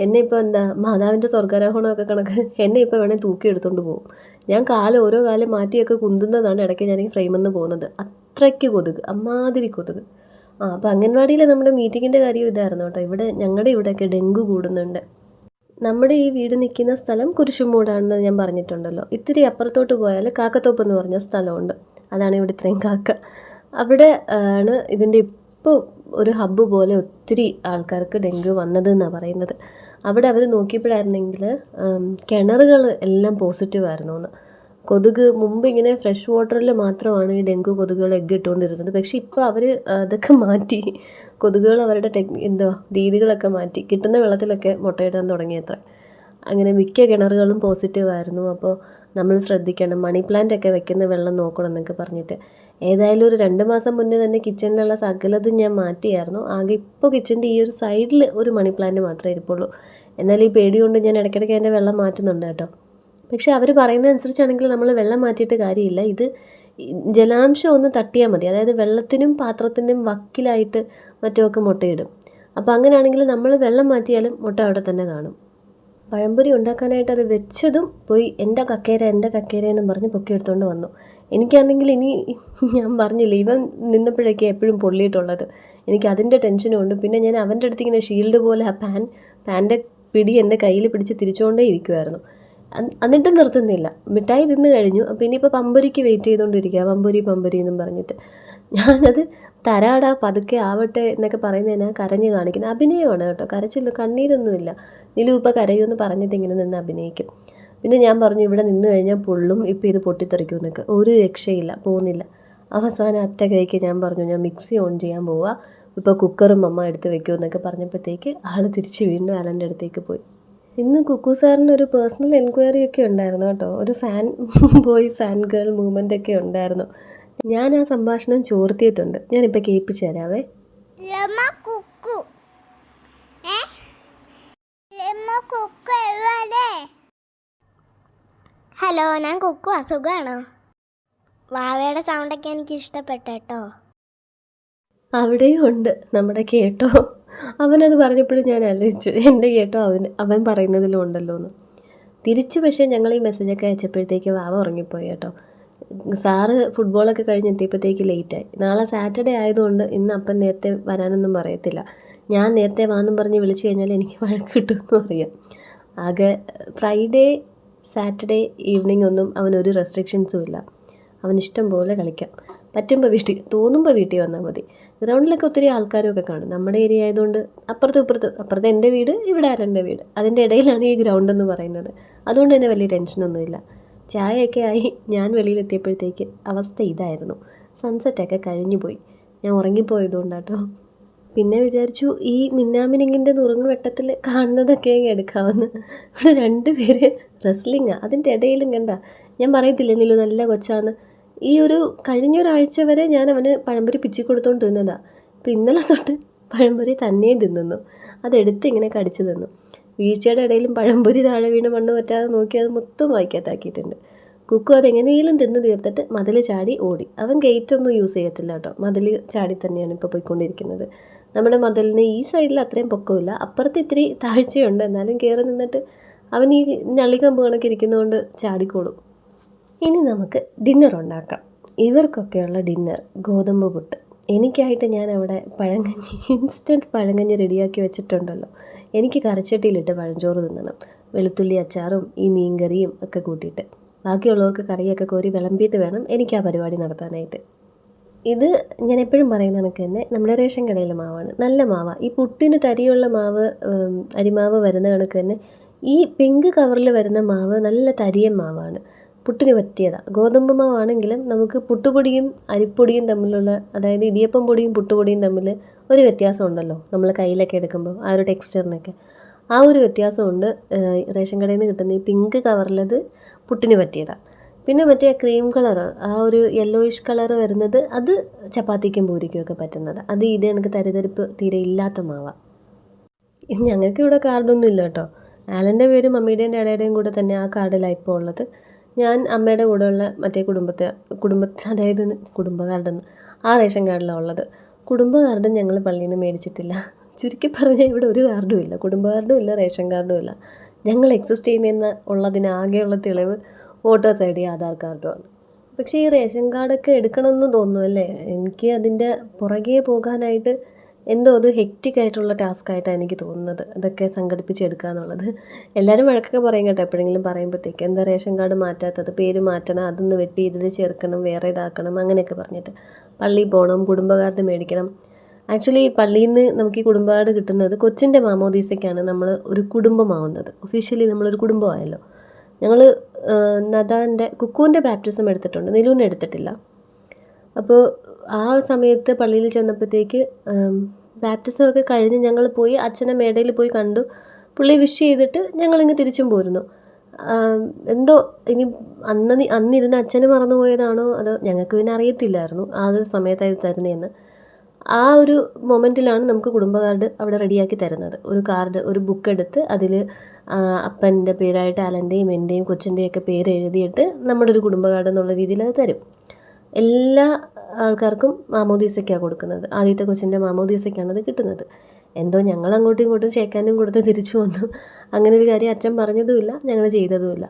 എന്നെ ഇപ്പോൾ എന്താ മാതാവിൻ്റെ സ്വർഗ്ഗാരോഹണമൊക്കെ കണക്ക് എന്നെ ഇപ്പോൾ വേണമെങ്കിൽ തൂക്കി എടുത്തുകൊണ്ട് പോകും. ഞാൻ ഓരോ കാലം മാറ്റിയൊക്കെ കുന്തുന്നതാണ് ഇടയ്ക്ക് ഞാൻ ഈ ഫ്രെയിമിൽ നിന്ന് പോകുന്നത്. അത്രയ്ക്ക് കൊതുക്, അമ്മാതിരി കൊതുക്. അപ്പോൾ അംഗൻവാടിയിലെ നമ്മുടെ മീറ്റിങ്ങിൻ്റെ കാര്യം ഇതായിരുന്നു കേട്ടോ. ഞങ്ങളുടെ ഇവിടെയൊക്കെ ഡെങ്കു കൂടുന്നുണ്ട്. നമ്മുടെ ഈ വീട് നിൽക്കുന്ന സ്ഥലം കുരിശുമൂടാണെന്ന് ഞാൻ പറഞ്ഞിട്ടുണ്ടല്ലോ. ഇത്തിരി അപ്പുറത്തോട്ട് പോയാൽ കാക്കത്തോപ്പ് എന്ന് പറഞ്ഞ സ്ഥലമുണ്ട്. അതാണ് ഇവിടെ ഇത്രയും കാക്ക. അവിടെ ആണ് ഇതിൻ്റെ ഇപ്പോൾ ഒരു ഹബ്ബ് പോലെ ഒത്തിരി ആൾക്കാർക്ക് ഡെങ്കു വന്നതെന്നാണ് പറയുന്നത്. അവിടെ അവർ നോക്കിയപ്പോഴായിരുന്നെങ്കിൽ കിണറുകൾ എല്ലാം പോസിറ്റീവായിരുന്നു എന്ന്. കൊതുക് മുമ്പ് ഇങ്ങനെ ഫ്രഷ് വാട്ടറിൽ മാത്രമാണ് ഈ ഡെങ്കു കൊതുകുകൾ എഗ്ഗ് ഇട്ടുകൊണ്ടിരുന്നത്. പക്ഷേ ഇപ്പോൾ അവർ അതൊക്കെ മാറ്റി. കൊതുകുകൾ അവരുടെ രീതികളൊക്കെ മാറ്റി കിട്ടുന്ന വെള്ളത്തിലൊക്കെ മുട്ടയിടാൻ തുടങ്ങിയത്ര. അങ്ങനെ മിക്ക കിണറുകളും പോസിറ്റീവായിരുന്നു. അപ്പോൾ നമ്മൾ ശ്രദ്ധിക്കണം, മണി പ്ലാന്റ് ഒക്കെ വെക്കുന്ന വെള്ളം നോക്കണം എന്നൊക്കെ പറഞ്ഞിട്ട്. ഏതായാലും ഒരു 2 മാസം മുന്നേ തന്നെ കിച്ചണിലുള്ള സകലതും ഞാൻ മാറ്റിയായിരുന്നു. ആകെ ഇപ്പോൾ കിച്ചൻ്റെ ഈ ഒരു സൈഡിൽ ഒരു മണി പ്ലാന്റ് മാത്രമേ ഇരിപ്പുള്ളൂ. എന്നാൽ ഈ പേടി കൊണ്ട് ഞാൻ ഇടയ്ക്കിടയ്ക്ക് അതിൻ്റെ വെള്ളം മാറ്റുന്നുണ്ട് കേട്ടോ. പക്ഷെ അവർ പറയുന്നതനുസരിച്ചാണെങ്കിൽ നമ്മൾ വെള്ളം മാറ്റിയിട്ട് കാര്യമില്ല. ഇത് ജലാംശം ഒന്ന് തട്ടിയാൽ മതി. അതായത് വെള്ളത്തിനും പാത്രത്തിനും വക്കിലായിട്ട് മറ്റുമൊക്കെ മുട്ടയിടും. അപ്പോൾ അങ്ങനെയാണെങ്കിൽ നമ്മൾ വെള്ളം മാറ്റിയാലും മുട്ട അവിടെ തന്നെ കാണും. പഴംപൊരി ഉണ്ടാക്കാനായിട്ട് അത് വെച്ചതും പോയി എൻ്റെ കക്കേര എന്നും പറഞ്ഞ് പൊക്കി എടുത്തുകൊണ്ട് വന്നു. എനിക്കാണെങ്കിൽ ഇനി ഞാൻ പറഞ്ഞില്ലേ, ഇവൻ നിന്നപ്പോഴേക്കും എപ്പോഴും പൊള്ളിയിട്ടുള്ളത്. എനിക്ക് അതിൻ്റെ ടെൻഷനും ഉണ്ട്. പിന്നെ ഞാൻ അവൻ്റെ അടുത്ത് ഇങ്ങനെ ഷീൽഡ് പോലെ ആ പാൻ്റെ പിടി എൻ്റെ കയ്യിൽ പിടിച്ച് തിരിച്ചുകൊണ്ടേ ഇരിക്കുമായിരുന്നു. എന്നിട്ടും നിർത്തുന്നില്ല. മിഠായി തിന്ന് കഴിഞ്ഞു. അപ്പോൾ ഇനിയിപ്പോൾ പമ്പൊരിക്ക് വെയിറ്റ് ചെയ്തുകൊണ്ടിരിക്കുക. പമ്പൊരി എന്നും പറഞ്ഞിട്ട് ഞാനത് തരാടാ പതുക്കെ ആവട്ടെ എന്നൊക്കെ പറയുന്നതിനാ കരഞ്ഞ് കാണിക്കുന്നത്. അഭിനയമാണ് കേട്ടോ, കരച്ചില്ല, കണ്ണീരൊന്നുമില്ല. നിലു ഇപ്പോൾ കരയുമെന്ന് പറഞ്ഞിട്ട് ഇങ്ങനെ നിന്ന് അഭിനയിക്കും. പിന്നെ ഞാൻ പറഞ്ഞു ഇവിടെ നിന്ന് കഴിഞ്ഞാൽ പൊള്ളും, ഇപ്പോൾ ഇത് പൊട്ടിത്തെറിക്കും എന്നൊക്കെ. ഒരു രക്ഷയില്ല, പോകുന്നില്ല. അവസാനം അറ്റ കൈക്ക് ഞാൻ പറഞ്ഞു ഞാൻ മിക്സി ഓൺ ചെയ്യാൻ പോവുക, ഇപ്പോൾ കുക്കറും അമ്മ എടുത്ത് വെക്കുമെന്നൊക്കെ പറഞ്ഞപ്പോഴത്തേക്ക് ആൾ തിരിച്ച് വീണ്ടും അലൻ്റെ അടുത്തേക്ക് പോയി. ഇന്ന് കുക്കു സാറിന് ഒരു പേഴ്സണൽ എൻക്വയറി ഒക്കെ ഉണ്ടായിരുന്നു കേട്ടോ. ഒരു fan boy fan girl movement ഒക്കെ ഉണ്ടായിരുന്നു. ഞാൻ ആ സംഭാഷണം ചോർത്തിയിട്ടുണ്ട്. ഞാനിപ്പോൾ കേൾപ്പിച്ചു തരാവേ. ഹലോ, ഞാൻ കുക്കു. അസുഖമാണോ? വാവയുടെ സൗണ്ടൊക്കെ എനിക്ക് ഇഷ്ടപ്പെട്ടു കേട്ടോ. അവിടെയും ഉണ്ട് നമ്മുടെ കേട്ടോ. അവനത് പറഞ്ഞപ്പോഴും ഞാൻ ആലോചിച്ചു, എൻ്റെ കേട്ടോ അവൻ പറയുന്നതിലും ഉണ്ടല്ലോ എന്ന്. തിരിച്ച് പക്ഷേ ഞങ്ങൾ ഈ മെസ്സേജൊക്കെ അയച്ചപ്പോഴത്തേക്ക് വാവ ഉറങ്ങിപ്പോയി കേട്ടോ. സാറ് ഫുട്ബോളൊക്കെ കഴിഞ്ഞെത്തിയപ്പോഴത്തേക്ക് ലേറ്റായി. നാളെ സാറ്റർഡേ ആയതുകൊണ്ട് ഇന്ന് അപ്പം നേരത്തെ വരാനൊന്നും പറയത്തില്ല. ഞാൻ നേരത്തെ വാന്നും പറഞ്ഞ് വിളിച്ചു കഴിഞ്ഞാൽ എനിക്ക് വഴക്ക് കിട്ടുമെന്നും അറിയാം. ആകെ ഫ്രൈഡേ സാറ്റർഡേ ഈവനിങ് ഒന്നും അവനൊരു റെസ്ട്രിക്ഷൻസും ഇല്ല. അവനിഷ്ടം പോലെ കളിക്കാം. പറ്റുമ്പോൾ തോന്നുമ്പോൾ വീട്ടിൽ വന്നാൽ മതി. ഗ്രൗണ്ടിലൊക്കെ ഒത്തിരി ആൾക്കാരൊക്കെ കാണും. നമ്മുടെ ഏരിയ ആയതുകൊണ്ട് അപ്പുറത്ത് എൻ്റെ വീട്, ഇവിടെ ആരെൻ്റെ വീട്, അതിൻ്റെ ഇടയിലാണ് ഈ ഗ്രൗണ്ട് എന്ന് പറയുന്നത്. അതുകൊണ്ട് തന്നെ വലിയ ടെൻഷനൊന്നുമില്ല. ചായയൊക്കെ ആയി ഞാൻ വെളിയിലെത്തിയപ്പോഴത്തേക്ക് അവസ്ഥ ഇതായിരുന്നു. സൺസെറ്റൊക്കെ കഴിഞ്ഞു പോയി. ഞാൻ ഉറങ്ങിപ്പോയതുകൊണ്ടാട്ടോ. പിന്നെ വിചാരിച്ചു ഈ മിന്നാമിനിങ്ങിൻ്റെ നുറുങ്ങ് വെട്ടത്തിൽ കാണുന്നതൊക്കെ അങ്ങ് എടുക്കാമെന്ന്. ഇവിടെ 2 പേര് റെസ്ലിങ്ങാണ്. അതിൻ്റെ ഇടയിലും കണ്ട, ഞാൻ പറയത്തില്ലേ നിലു നല്ല കൊച്ചാന്ന്. ഈ ഒരു കഴിഞ്ഞൊരാഴ്ച വരെ ഞാൻ അവന് പഴംപൊരി പിച്ചി കൊടുത്തോണ്ടിരുന്നതാണ്. അപ്പോൾ ഇന്നലെ തൊട്ട് പഴംപൊരി തന്നെയും തിന്നുന്നു. അതെടുത്ത് ഇങ്ങനെ കടിച്ചു തിന്നു. വീഴ്ചയുടെ ഇടയിലും പഴംപൊരി താഴെ വീണ് മണ്ണ് പറ്റാതെ നോക്കി അത് മൊത്തം വായിക്കത്താക്കിയിട്ടുണ്ട്. കുക്കു അതെങ്ങനെയും തിന്ന് തീർത്തിട്ട് മതിൽ ചാടി ഓടി. അവൻ ഗേറ്റൊന്നും യൂസ് ചെയ്യത്തില്ല കേട്ടോ, മതിൽ ചാടി തന്നെയാണ് ഇപ്പോൾ പോയിക്കൊണ്ടിരിക്കുന്നത്. നമ്മുടെ മതിലിന് ഈ സൈഡിൽ അത്രയും പൊക്കമില്ല, അപ്പുറത്ത് ഇത്തിരി താഴ്ചയുണ്ട്. എന്നാലും കയറി നിന്നിട്ട് അവൻ ഈ ഞള്ളിക്കമ്പ് കണക്ക് ഇരിക്കുന്നതുകൊണ്ട് ചാടിക്കോളും. ഇനി നമുക്ക് ഡിന്നർ ഉണ്ടാക്കാം. ഇവർക്കൊക്കെയുള്ള ഡിന്നർ ഗോതമ്പ് പുട്ട്. എനിക്കായിട്ട് ഞാൻ അവിടെ ഇൻസ്റ്റൻറ്റ് പഴങ്കഞ്ഞി റെഡിയാക്കി വെച്ചിട്ടുണ്ടല്ലോ. എനിക്ക് കറിച്ചട്ടിയിലിട്ട് പഴഞ്ചോറ് തിന്നണം, വെളുത്തുള്ളി അച്ചാറും ഈ മീൻകറിയും ഒക്കെ കൂട്ടിയിട്ട്. ബാക്കിയുള്ളവർക്ക് കറിയൊക്കെ കോരി വിളമ്പിയിട്ട് വേണം എനിക്ക് ആ പരിപാടി നടത്താനായിട്ട്. ഇത് ഞാൻ എപ്പോഴും പറയുന്ന കണക്ക് തന്നെ നമ്മുടെ റേഷൻ കടയിലെ മാവാണ്, നല്ല മാവാണ്. ഈ പുട്ടിന് തരിയുള്ള മാവ്, അരിമാവ് വരുന്ന കണക്ക് തന്നെ ഈ പിങ്ക് കവറിൽ വരുന്ന മാവ് നല്ല തരിയൻ മാവാണ്. പുട്ടിന് പറ്റിയതാണ്. ഗോതമ്പ് മാവാണെങ്കിലും നമുക്ക് പുട്ടുപൊടിയും അരിപ്പൊടിയും തമ്മിലുള്ള, അതായത് ഇടിയപ്പം പൊടിയും പുട്ടുപൊടിയും തമ്മിൽ ഒരു വ്യത്യാസം ഉണ്ടല്ലോ നമ്മൾ കയ്യിലൊക്കെ എടുക്കുമ്പോൾ ആ ഒരു ടെക്സ്ചറിനൊക്കെ. ആ ഒരു വ്യത്യാസമുണ്ട് റേഷൻ കടയിൽ നിന്ന് കിട്ടുന്ന ഈ പിങ്ക് കവറിലത് പുട്ടിന് പറ്റിയതാണ്. പിന്നെ മറ്റേ ക്രീം കളറ്, ആ ഒരു യെല്ലോയിഷ് കളറ് വരുന്നത് അത് ചപ്പാത്തിക്കും പൂരിക്കും ഒക്കെ പറ്റുന്നത്. അത് ഇത് എനിക്ക് തരിതരിപ്പ് തീരെ ഇല്ലാത്ത മാവാണ്. ഞങ്ങൾക്ക് ഇവിടെ കാർഡൊന്നും ഇല്ല കേട്ടോ. ആലൻ്റെ പേരും മമ്മിയുടെയും ഡാഡയുടെയും കൂടെ തന്നെ ആ കാർഡിലാണ് ഇപ്പോൾ ഉള്ളത്. ഞാൻ അമ്മയുടെ കൂടെയുള്ള മറ്റേ കുടുംബത്തെ അതായത് കുടുംബ കാർഡെന്ന് ആ റേഷൻ കാർഡിലാണ് ഉള്ളത്. കുടുംബ കാർഡും ഞങ്ങൾ പള്ളിയിൽ നിന്ന് മേടിച്ചിട്ടില്ല. ചുരുക്കി പറഞ്ഞാൽ ഇവിടെ ഒരു കാർഡും ഇല്ല, കുടുംബ കാർഡും ഇല്ല, റേഷൻ കാർഡും ഇല്ല. ഞങ്ങൾ എക്സിസ്റ്റ് ചെയ്യുന്നതെന്ന് ഉള്ളതിനാകെയുള്ള തെളിവ് വോട്ടേഴ്സ് ഐ ഡി ആധാർ കാർഡുമാണ്. പക്ഷേ ഈ റേഷൻ കാർഡൊക്കെ എടുക്കണമെന്ന് തോന്നുന്നു അല്ലേ? എനിക്ക് അതിൻ്റെ പുറകെ പോകാനായിട്ട് എന്തോ അത് ഹെക്റ്റിക് ആയിട്ടുള്ള ടാസ്ക് ആയിട്ടാണ് എനിക്ക് തോന്നുന്നത്, അതൊക്കെ സംഘടിപ്പിച്ചെടുക്കുക എന്നുള്ളത്. എല്ലാവരും വഴക്കൊക്കെ പറയും കേട്ടോ എപ്പോഴെങ്കിലും പറയുമ്പോഴത്തേക്ക്, എന്താ റേഷൻ കാർഡ് മാറ്റാത്തത്, പേര് മാറ്റണം, അതൊന്ന് വെട്ടി ഇതിൽ ചേർക്കണം, വേറെ ഇതാക്കണം അങ്ങനെയൊക്കെ പറഞ്ഞിട്ട്. പള്ളിയിൽ പോകണം, കുടുംബ കാർഡ് മേടിക്കണം. ആക്ച്വലി പള്ളിയിൽ നിന്ന് നമുക്ക് ഈ കുടുംബ കാർഡ് കിട്ടുന്നത് കൊച്ചിൻ്റെ മാമോദീസയ്ക്കാണ് നമ്മൾ ഒരു കുടുംബമാവുന്നത്. ഒഫീഷ്യലി നമ്മളൊരു കുടുംബമായല്ലോ. ഞങ്ങൾ നദാൻ്റെ കുക്കുവിൻ്റെ ബാപ്റ്റിസം എടുത്തിട്ടുണ്ട്, നിലൂനെ എടുത്തിട്ടില്ല. അപ്പോൾ ആ സമയത്ത് പള്ളിയിൽ ചെന്നപ്പോഴത്തേക്ക് ബാപ്റ്റിസം ഒക്കെ കഴിഞ്ഞ് ഞങ്ങൾ പോയി അച്ഛനെ മേടയിൽ പോയി കണ്ടു. പുള്ളി വിഷ് ചെയ്തിട്ട് ഞങ്ങളിങ്ങ് തിരിച്ചും പോരുന്നു. എന്തോ ഇനി അന്നിരുന്ന് അച്ഛന് മറന്നു പോയതാണോ അതോ ഞങ്ങൾക്ക് പിന്നെ അറിയത്തില്ലായിരുന്നു ആ ഒരു സമയത്തായി തരുന്നതെന്ന്. ആ ഒരു മൊമെൻറ്റിലാണ് നമുക്ക് കുടുംബ കാർഡ് അവിടെ റെഡിയാക്കി തരുന്നത്. ഒരു കാർഡ്, ഒരു ബുക്ക് എടുത്ത് അതിൽ അപ്പൻ്റെ പേരായിട്ട് അലൻ്റെയും എൻ്റെയും കൊച്ചിൻ്റെയും ഒക്കെ പേര് എഴുതിയിട്ട് നമ്മുടെ ഒരു കുടുംബ കാർഡ് എന്നുള്ള രീതിയിൽ അത് തരും. എല്ലാ ആൾക്കാർക്കും മാമോദീസയ്ക്കാണ് കൊടുക്കുന്നത്. ആദ്യത്തെ കൊച്ചിൻ്റെ മാമോദീസയ്ക്കാണ് അത് കിട്ടുന്നത്. എന്തോ ഞങ്ങൾ അങ്ങോട്ടും ഇങ്ങോട്ടും ഷേക്കാനും കൊടുത്ത് തിരിച്ചു വന്നു. അങ്ങനെ ഒരു കാര്യം അച്ഛൻ പറഞ്ഞതുമില്ല, ഞങ്ങൾ ചെയ്തതുമില്ല.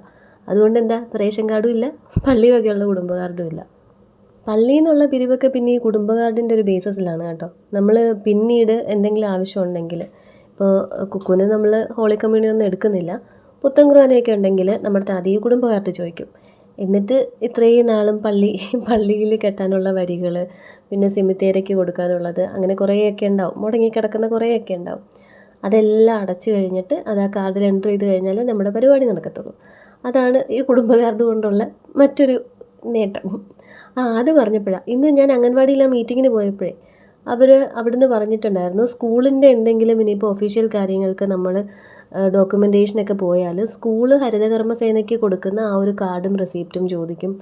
അതുകൊണ്ട് എന്താ, റേഷൻ കാർഡും ഇല്ല, പള്ളി വകയുള്ള കുടുംബ കാർഡും ഇല്ല. പള്ളിയിൽ നിന്നുള്ള പിരിവൊക്കെ പിന്നെ ഈ കുടുംബ കാർഡിൻ്റെ ഒരു ബേസിസിലാണ് കേട്ടോ. നമ്മൾ പിന്നീട് എന്തെങ്കിലും ആവശ്യമുണ്ടെങ്കിൽ, ഇപ്പോൾ കുക്കുവിന് നമ്മൾ ഹോളി കമ്മ്യൂണിയൻ ഒന്നും എടുക്കുന്നില്ല, പുത്തൻ കുർബാനയൊക്കെ ഉണ്ടെങ്കിൽ നമ്മുടെ അതേ കുടുംബ കാർഡ് ചോദിക്കും. എന്നിട്ട് ഇത്രയും നാളും പള്ളിയിൽ കെട്ടാനുള്ള വരികൾ, പിന്നെ സെമിത്തേരിക്ക് കൊടുക്കാനുള്ളത്, അങ്ങനെ കുറേയൊക്കെ ഉണ്ടാവും, മുടങ്ങിക്കിടക്കുന്ന കുറേയൊക്കെ ഉണ്ടാവും. അതെല്ലാം അടച്ചു കഴിഞ്ഞിട്ട് അത് ആ കാർഡിൽ എൻ്റർ ചെയ്ത് കഴിഞ്ഞാൽ നമ്മുടെ പരിപാടി നടക്കത്തുള്ളൂ. അതാണ് ഈ കുടുംബ കാർഡ് കൊണ്ടുള്ള മറ്റൊരു നേട്ടം. അത് പറഞ്ഞപ്പോഴാണ് ഇന്ന് ഞാൻ അംഗൻവാടിയിൽ ആ മീറ്റിങ്ങിന് പോയപ്പോഴേ അവർ അവിടുന്ന് പറഞ്ഞിട്ടുണ്ടായിരുന്നു, സ്കൂളിൻ്റെ എന്തെങ്കിലും ഇനിയിപ്പോൾ ഒഫീഷ്യൽ കാര്യങ്ങൾക്ക് നമ്മൾ ഡോക്യുമെൻറ്റേഷനൊക്കെ പോയാൽ സ്കൂള് ഹരിതകർമ്മസേനയ്ക്ക് കൊടുക്കുന്ന ആ ഒരു കാർഡും റെസിപ്റ്റും ചോദിക്കും.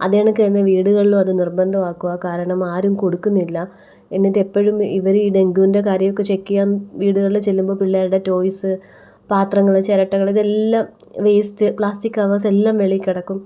അതേ കണക്ക് തന്നെ വീടുകളിലും അത് നിർബന്ധമാക്കുക. കാരണം ആരും കൊടുക്കുന്നില്ല. എന്നിട്ട് എപ്പോഴും ഇവർ ഈ ഡെങ്കുവിൻ്റെ കാര്യമൊക്കെ ചെക്ക് ചെയ്യാൻ വീടുകളിൽ ചെല്ലുമ്പോൾ പിള്ളേരുടെ ടോയ്സ്, പാത്രങ്ങൾ, ചിരട്ടകൾ, ഇതെല്ലാം വേസ്റ്റ്, പ്ലാസ്റ്റിക് കവേഴ്സ് എല്ലാം വെളിയിൽ കിടക്കും.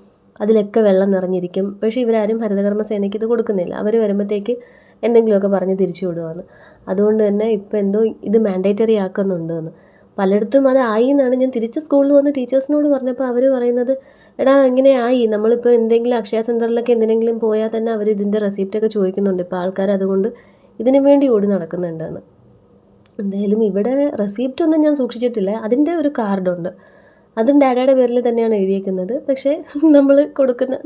അതിലൊക്കെ വെള്ളം നിറഞ്ഞിരിക്കും. പക്ഷേ ഇവരാരും ഹരിതകർമ്മസേനയ്ക്ക് ഇത് കൊടുക്കുന്നില്ല. അവർ വരുമ്പോഴത്തേക്ക് എന്തെങ്കിലുമൊക്കെ പറഞ്ഞ് തിരിച്ചു വിടുവാണ്. അതുകൊണ്ട് തന്നെ ഇപ്പോൾ എന്തോ ഇത് മാൻഡേറ്ററി ആക്കുന്നുണ്ടെന്ന്. പലയിടത്തും അത് ആയി എന്നാണ് ഞാൻ തിരിച്ച് സ്കൂളിൽ വന്ന് ടീച്ചേഴ്സിനോട് പറഞ്ഞപ്പോൾ അവർ പറയുന്നത്, എടാ ഇങ്ങനെ ആയി, നമ്മളിപ്പോൾ എന്തെങ്കിലും അക്ഷയ സെൻറ്ററിലൊക്കെ എന്തിനെങ്കിലും പോയാൽ തന്നെ അവർ ഇതിൻ്റെ റെസിപ്റ്റൊക്കെ ചോദിക്കുന്നുണ്ട്. ഇപ്പോൾ ആൾക്കാർ അതുകൊണ്ട് ഇതിനു വേണ്ടി ഓടി നടക്കുന്നുണ്ടെന്ന്. എന്തായാലും ഇവിടെ റെസിപ്റ്റൊന്നും ഞാൻ സൂക്ഷിച്ചിട്ടില്ല. അതിൻ്റെ ഒരു കാർഡുണ്ട്, അതും ഡാഡയുടെ പേരിൽ തന്നെയാണ് എഴുതിയേക്കുന്നത്. പക്ഷേ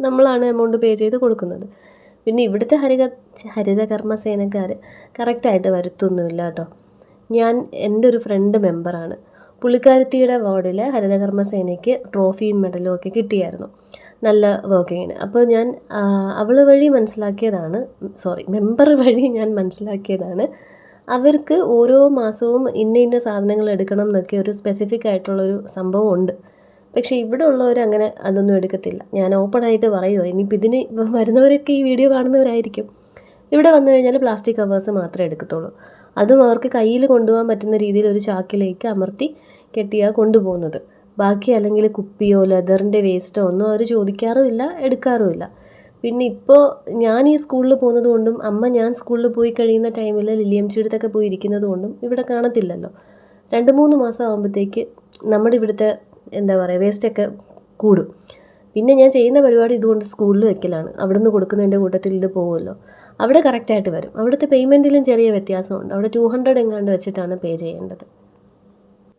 നമ്മളാണ് എമൗണ്ട് പേ ചെയ്ത് കൊടുക്കുന്നത്. പിന്നെ ഇവിടുത്തെ ഹരിതകർമ്മസേനക്കാർ കറക്റ്റായിട്ട് വരുത്തൊന്നുമില്ല കേട്ടോ. എൻ്റെ ഒരു ഫ്രണ്ട് മെമ്പറാണ്, പുള്ളിക്കാരത്തിയുടെ വാർഡിൽ ഹരിതകർമ്മസേനയ്ക്ക് ട്രോഫിയും മെഡലും ഒക്കെ കിട്ടിയായിരുന്നു, നല്ല വർക്കിങ്ങിന്. അപ്പോൾ ഞാൻ മെമ്പർ വഴി ഞാൻ മനസ്സിലാക്കിയതാണ് അവർക്ക് ഓരോ മാസവും ഇന്ന സാധനങ്ങൾ എടുക്കണം എന്നൊക്കെ ഒരു സ്പെസിഫിക് ആയിട്ടുള്ളൊരു സംഭവം ഉണ്ട്. പക്ഷേ ഇവിടെ ഉള്ളവർ അങ്ങനെ അതൊന്നും എടുക്കത്തില്ല. ഞാൻ ഓപ്പണായിട്ട് പറയുമോ, ഇനിയിപ്പോൾ ഇതിന് വരുന്നവരൊക്കെ ഈ വീഡിയോ കാണുന്നവരായിരിക്കും. ഇവിടെ വന്നു കഴിഞ്ഞാൽ പ്ലാസ്റ്റിക് കവേഴ്സ് മാത്രമേ എടുക്കത്തുള്ളൂ. അതും അവർക്ക് കയ്യിൽ കൊണ്ടുപോകാൻ പറ്റുന്ന രീതിയിൽ ഒരു ചാക്കിലേക്ക് അമർത്തി കെട്ടിയാണ് കൊണ്ടുപോകുന്നത്. ബാക്കി അല്ലെങ്കിൽ കുപ്പിയോ ലെതറിൻ്റെ വേസ്റ്റോ ഒന്നും അവർ ചോദിക്കാറുമില്ല, എടുക്കാറുമില്ല. പിന്നെ ഇപ്പോൾ ഞാൻ ഈ സ്കൂളിൽ പോകുന്നത് കൊണ്ടും ഞാൻ സ്കൂളിൽ പോയി കഴിയുന്ന ടൈമിൽ ലില്ലിയംചീടത്തൊക്കെ പോയി ഇരിക്കുന്നത് കൊണ്ടും ഇവിടെ കാണത്തില്ലല്ലോ. 2-3 മാസം ആകുമ്പോഴത്തേക്ക് നമ്മുടെ ഇവിടുത്തെ വേസ്റ്റൊക്കെ കൂടും. പിന്നെ ഞാൻ ചെയ്യുന്ന പരിപാടി ഇതുകൊണ്ട് സ്കൂളിൽ വെക്കലാണ്. അവിടുന്ന് കൊടുക്കുന്നതിൻ്റെ കൂട്ടത്തിൽ ഇത് പോകുമല്ലോ. അവിടെ കറക്റ്റായിട്ട് വരും. അവിടുത്തെ പേയ്മെൻറ്റിലും ചെറിയ വ്യത്യാസമുണ്ട്. അവിടെ 200 എങ്ങാണ്ട് വെച്ചിട്ടാണ് പേ ചെയ്യേണ്ടത്.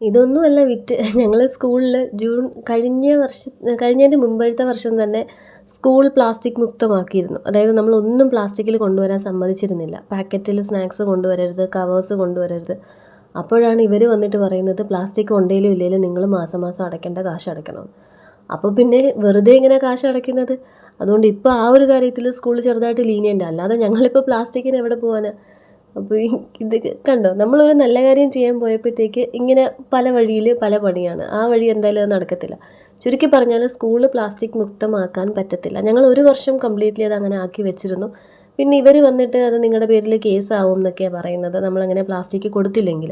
ഇതൊന്നുമല്ല വിറ്റ്. ഞങ്ങൾ സ്കൂളിൽ കഴിഞ്ഞതിന് മുമ്പത്തെ വർഷം തന്നെ സ്കൂൾ പ്ലാസ്റ്റിക് മുക്തമാക്കിയിരുന്നു. അതായത് നമ്മളൊന്നും പ്ലാസ്റ്റിക്കിൽ കൊണ്ടുവരാൻ സമ്മതിച്ചിരുന്നില്ല. പാക്കറ്റിൽ സ്നാക്സ് കൊണ്ടുവരരുത്, കവേഴ്സ് കൊണ്ടുവരരുത്. അപ്പോഴാണ് ഇവർ വന്നിട്ട് പറയുന്നത്, പ്ലാസ്റ്റിക് ഉണ്ടെങ്കിലും ഇല്ലെങ്കിലും നിങ്ങൾ മാസം മാസം അടയ്ക്കേണ്ട കാശ് അടയ്ക്കണം. അപ്പോൾ പിന്നെ വെറുതെ ഇങ്ങനെ കാശ് അടയ്ക്കുന്നത്. അതുകൊണ്ട് ഇപ്പോൾ ആ ഒരു കാര്യത്തിൽ സ്കൂൾ ചെറുതായിട്ട് ലീനിയൻ്റ്, അല്ലാതെ ഞങ്ങളിപ്പോൾ പ്ലാസ്റ്റിക്കിന് എവിടെ പോകാനാണ്. അപ്പോൾ ഇത് കണ്ടോ, നമ്മളൊരു നല്ല കാര്യം ചെയ്യാൻ പോയപ്പോഴത്തേക്ക് ഇങ്ങനെ പല വഴിയിൽ പല പണിയാണ്. ആ വഴി എന്തായാലും അത് നടക്കത്തില്ല. ചുരുക്കി പറഞ്ഞാൽ സ്കൂൾ പ്ലാസ്റ്റിക് മുക്തമാക്കാൻ പറ്റത്തില്ല. ഞങ്ങൾ ഒരു വർഷം കംപ്ലീറ്റ്ലി അത് അങ്ങനെ ആക്കി വെച്ചിരുന്നു. പിന്നെ ഇവർ വന്നിട്ട് അത് നിങ്ങളുടെ പേരിൽ കേസാവും എന്നൊക്കെയാണ് പറയുന്നത്, നമ്മളങ്ങനെ പ്ലാസ്റ്റിക് കൊടുത്തില്ലെങ്കിൽ.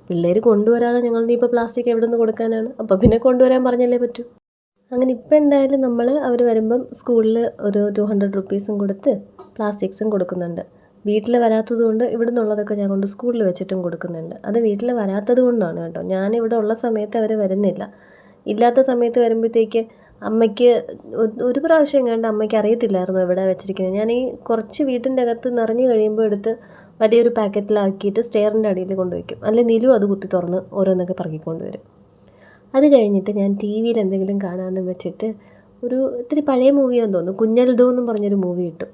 പിള്ളേർ കൊണ്ടുവരാതെ ഞങ്ങൾ ഇപ്പോൾ പ്ലാസ്റ്റിക് എവിടെ നിന്ന് കൊടുക്കാനാണ്? അപ്പോൾ പിന്നെ കൊണ്ടുവരാൻ പറഞ്ഞല്ലേ പറ്റൂ. അങ്ങനെ ഇപ്പം എന്തായാലും അവർ വരുമ്പം സ്കൂളിൽ ഒരു 200 റുപ്പീസും കൊടുത്ത് പ്ലാസ്റ്റിക്സും കൊടുക്കുന്നുണ്ട്. വീട്ടിൽ വരാത്തത് കൊണ്ട് ഇവിടെ നിന്നുള്ളതൊക്കെ ഞാൻ കൊണ്ട് സ്കൂളിൽ വെച്ചിട്ടും കൊടുക്കുന്നുണ്ട്. അത് വീട്ടിൽ വരാത്തത് കൊണ്ടാണ് കേട്ടോ. ഞാനിവിടെ ഉള്ള സമയത്ത് അവർ വരുന്നില്ല. ഇല്ലാത്ത സമയത്ത് വരുമ്പോഴത്തേക്ക് അമ്മയ്ക്ക് ഒരു പ്രാവശ്യം കണ്ട് അമ്മയ്ക്ക് അറിയത്തില്ലായിരുന്നു എവിടെ വെച്ചിരിക്കുന്നത്. ഞാൻ ഈ കുറച്ച് വീട്ടിൻ്റെ അകത്ത് നിറഞ്ഞു കഴിയുമ്പോൾ എടുത്ത് വലിയൊരു പാക്കറ്റിലാക്കിയിട്ട് സ്റ്റെയറിൻ്റെ അടിയിൽ കൊണ്ടുവയ്ക്കും. അല്ലെങ്കിൽ നിലു അത് കുത്തി തുറന്ന് ഓരോന്നൊക്കെ പറക്കിക്കൊണ്ട് വരും. അത് കഴിഞ്ഞിട്ട് ഞാൻ ടി വിയിൽ എന്തെങ്കിലും കാണാമെന്ന് വെച്ചിട്ട് ഇത്തിരി പഴയ മൂവിയാന്ന് തോന്നുന്നു, കുഞ്ഞൽദോ എന്നും പറഞ്ഞൊരു മൂവി ഇട്ടു.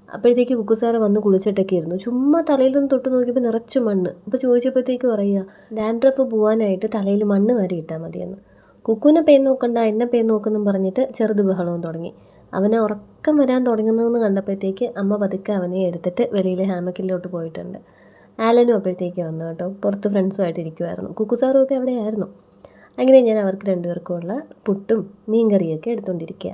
അപ്പോഴത്തേക്ക് കുക്കു സാറ് വന്ന് കുളിച്ചിട്ടൊക്കെ ഇരുന്നു. ചുമ്മാ തലയിലൊന്ന് തൊട്ട് നോക്കിയപ്പോൾ നിറച്ച് മണ്ണ്. അപ്പോൾ ചോദിച്ചപ്പോഴത്തേക്ക് പറയുക, ഡാൻഡ്രഫ് പോകാനായിട്ട് തലയിൽ മണ്ണ് വാരി ഇട്ടാൽ മതിയെന്ന്. കുക്കുവിനെ പേൻ നോക്കണ്ട, എന്നെ പേൻ നോക്കുമെന്നും പറഞ്ഞിട്ട് ചെറുത് ബഹളവും തുടങ്ങി. അവനെ ഉറക്കം വരാൻ തുടങ്ങുന്നതെന്ന് കണ്ടപ്പോഴത്തേക്ക് അമ്മ പതുക്കെ അവനെ എടുത്തിട്ട് വെളിയിൽ ഹാമക്കിലോട്ട് പോയിട്ടുണ്ട്. ആലനും അപ്പോഴത്തേക്ക് വന്നു കേട്ടോ. പുറത്ത് ഫ്രണ്ട്സുമായിട്ട് ഇരിക്കുമായിരുന്നു. കുക്കു സാറും ഒക്കെ അവിടെയായിരുന്നു. അങ്ങനെ ഞാൻ അവർക്ക് രണ്ടുപേർക്കുമുള്ള പുട്ടും മീൻ കറിയൊക്കെ എടുത്തുകൊണ്ടിരിക്കുക.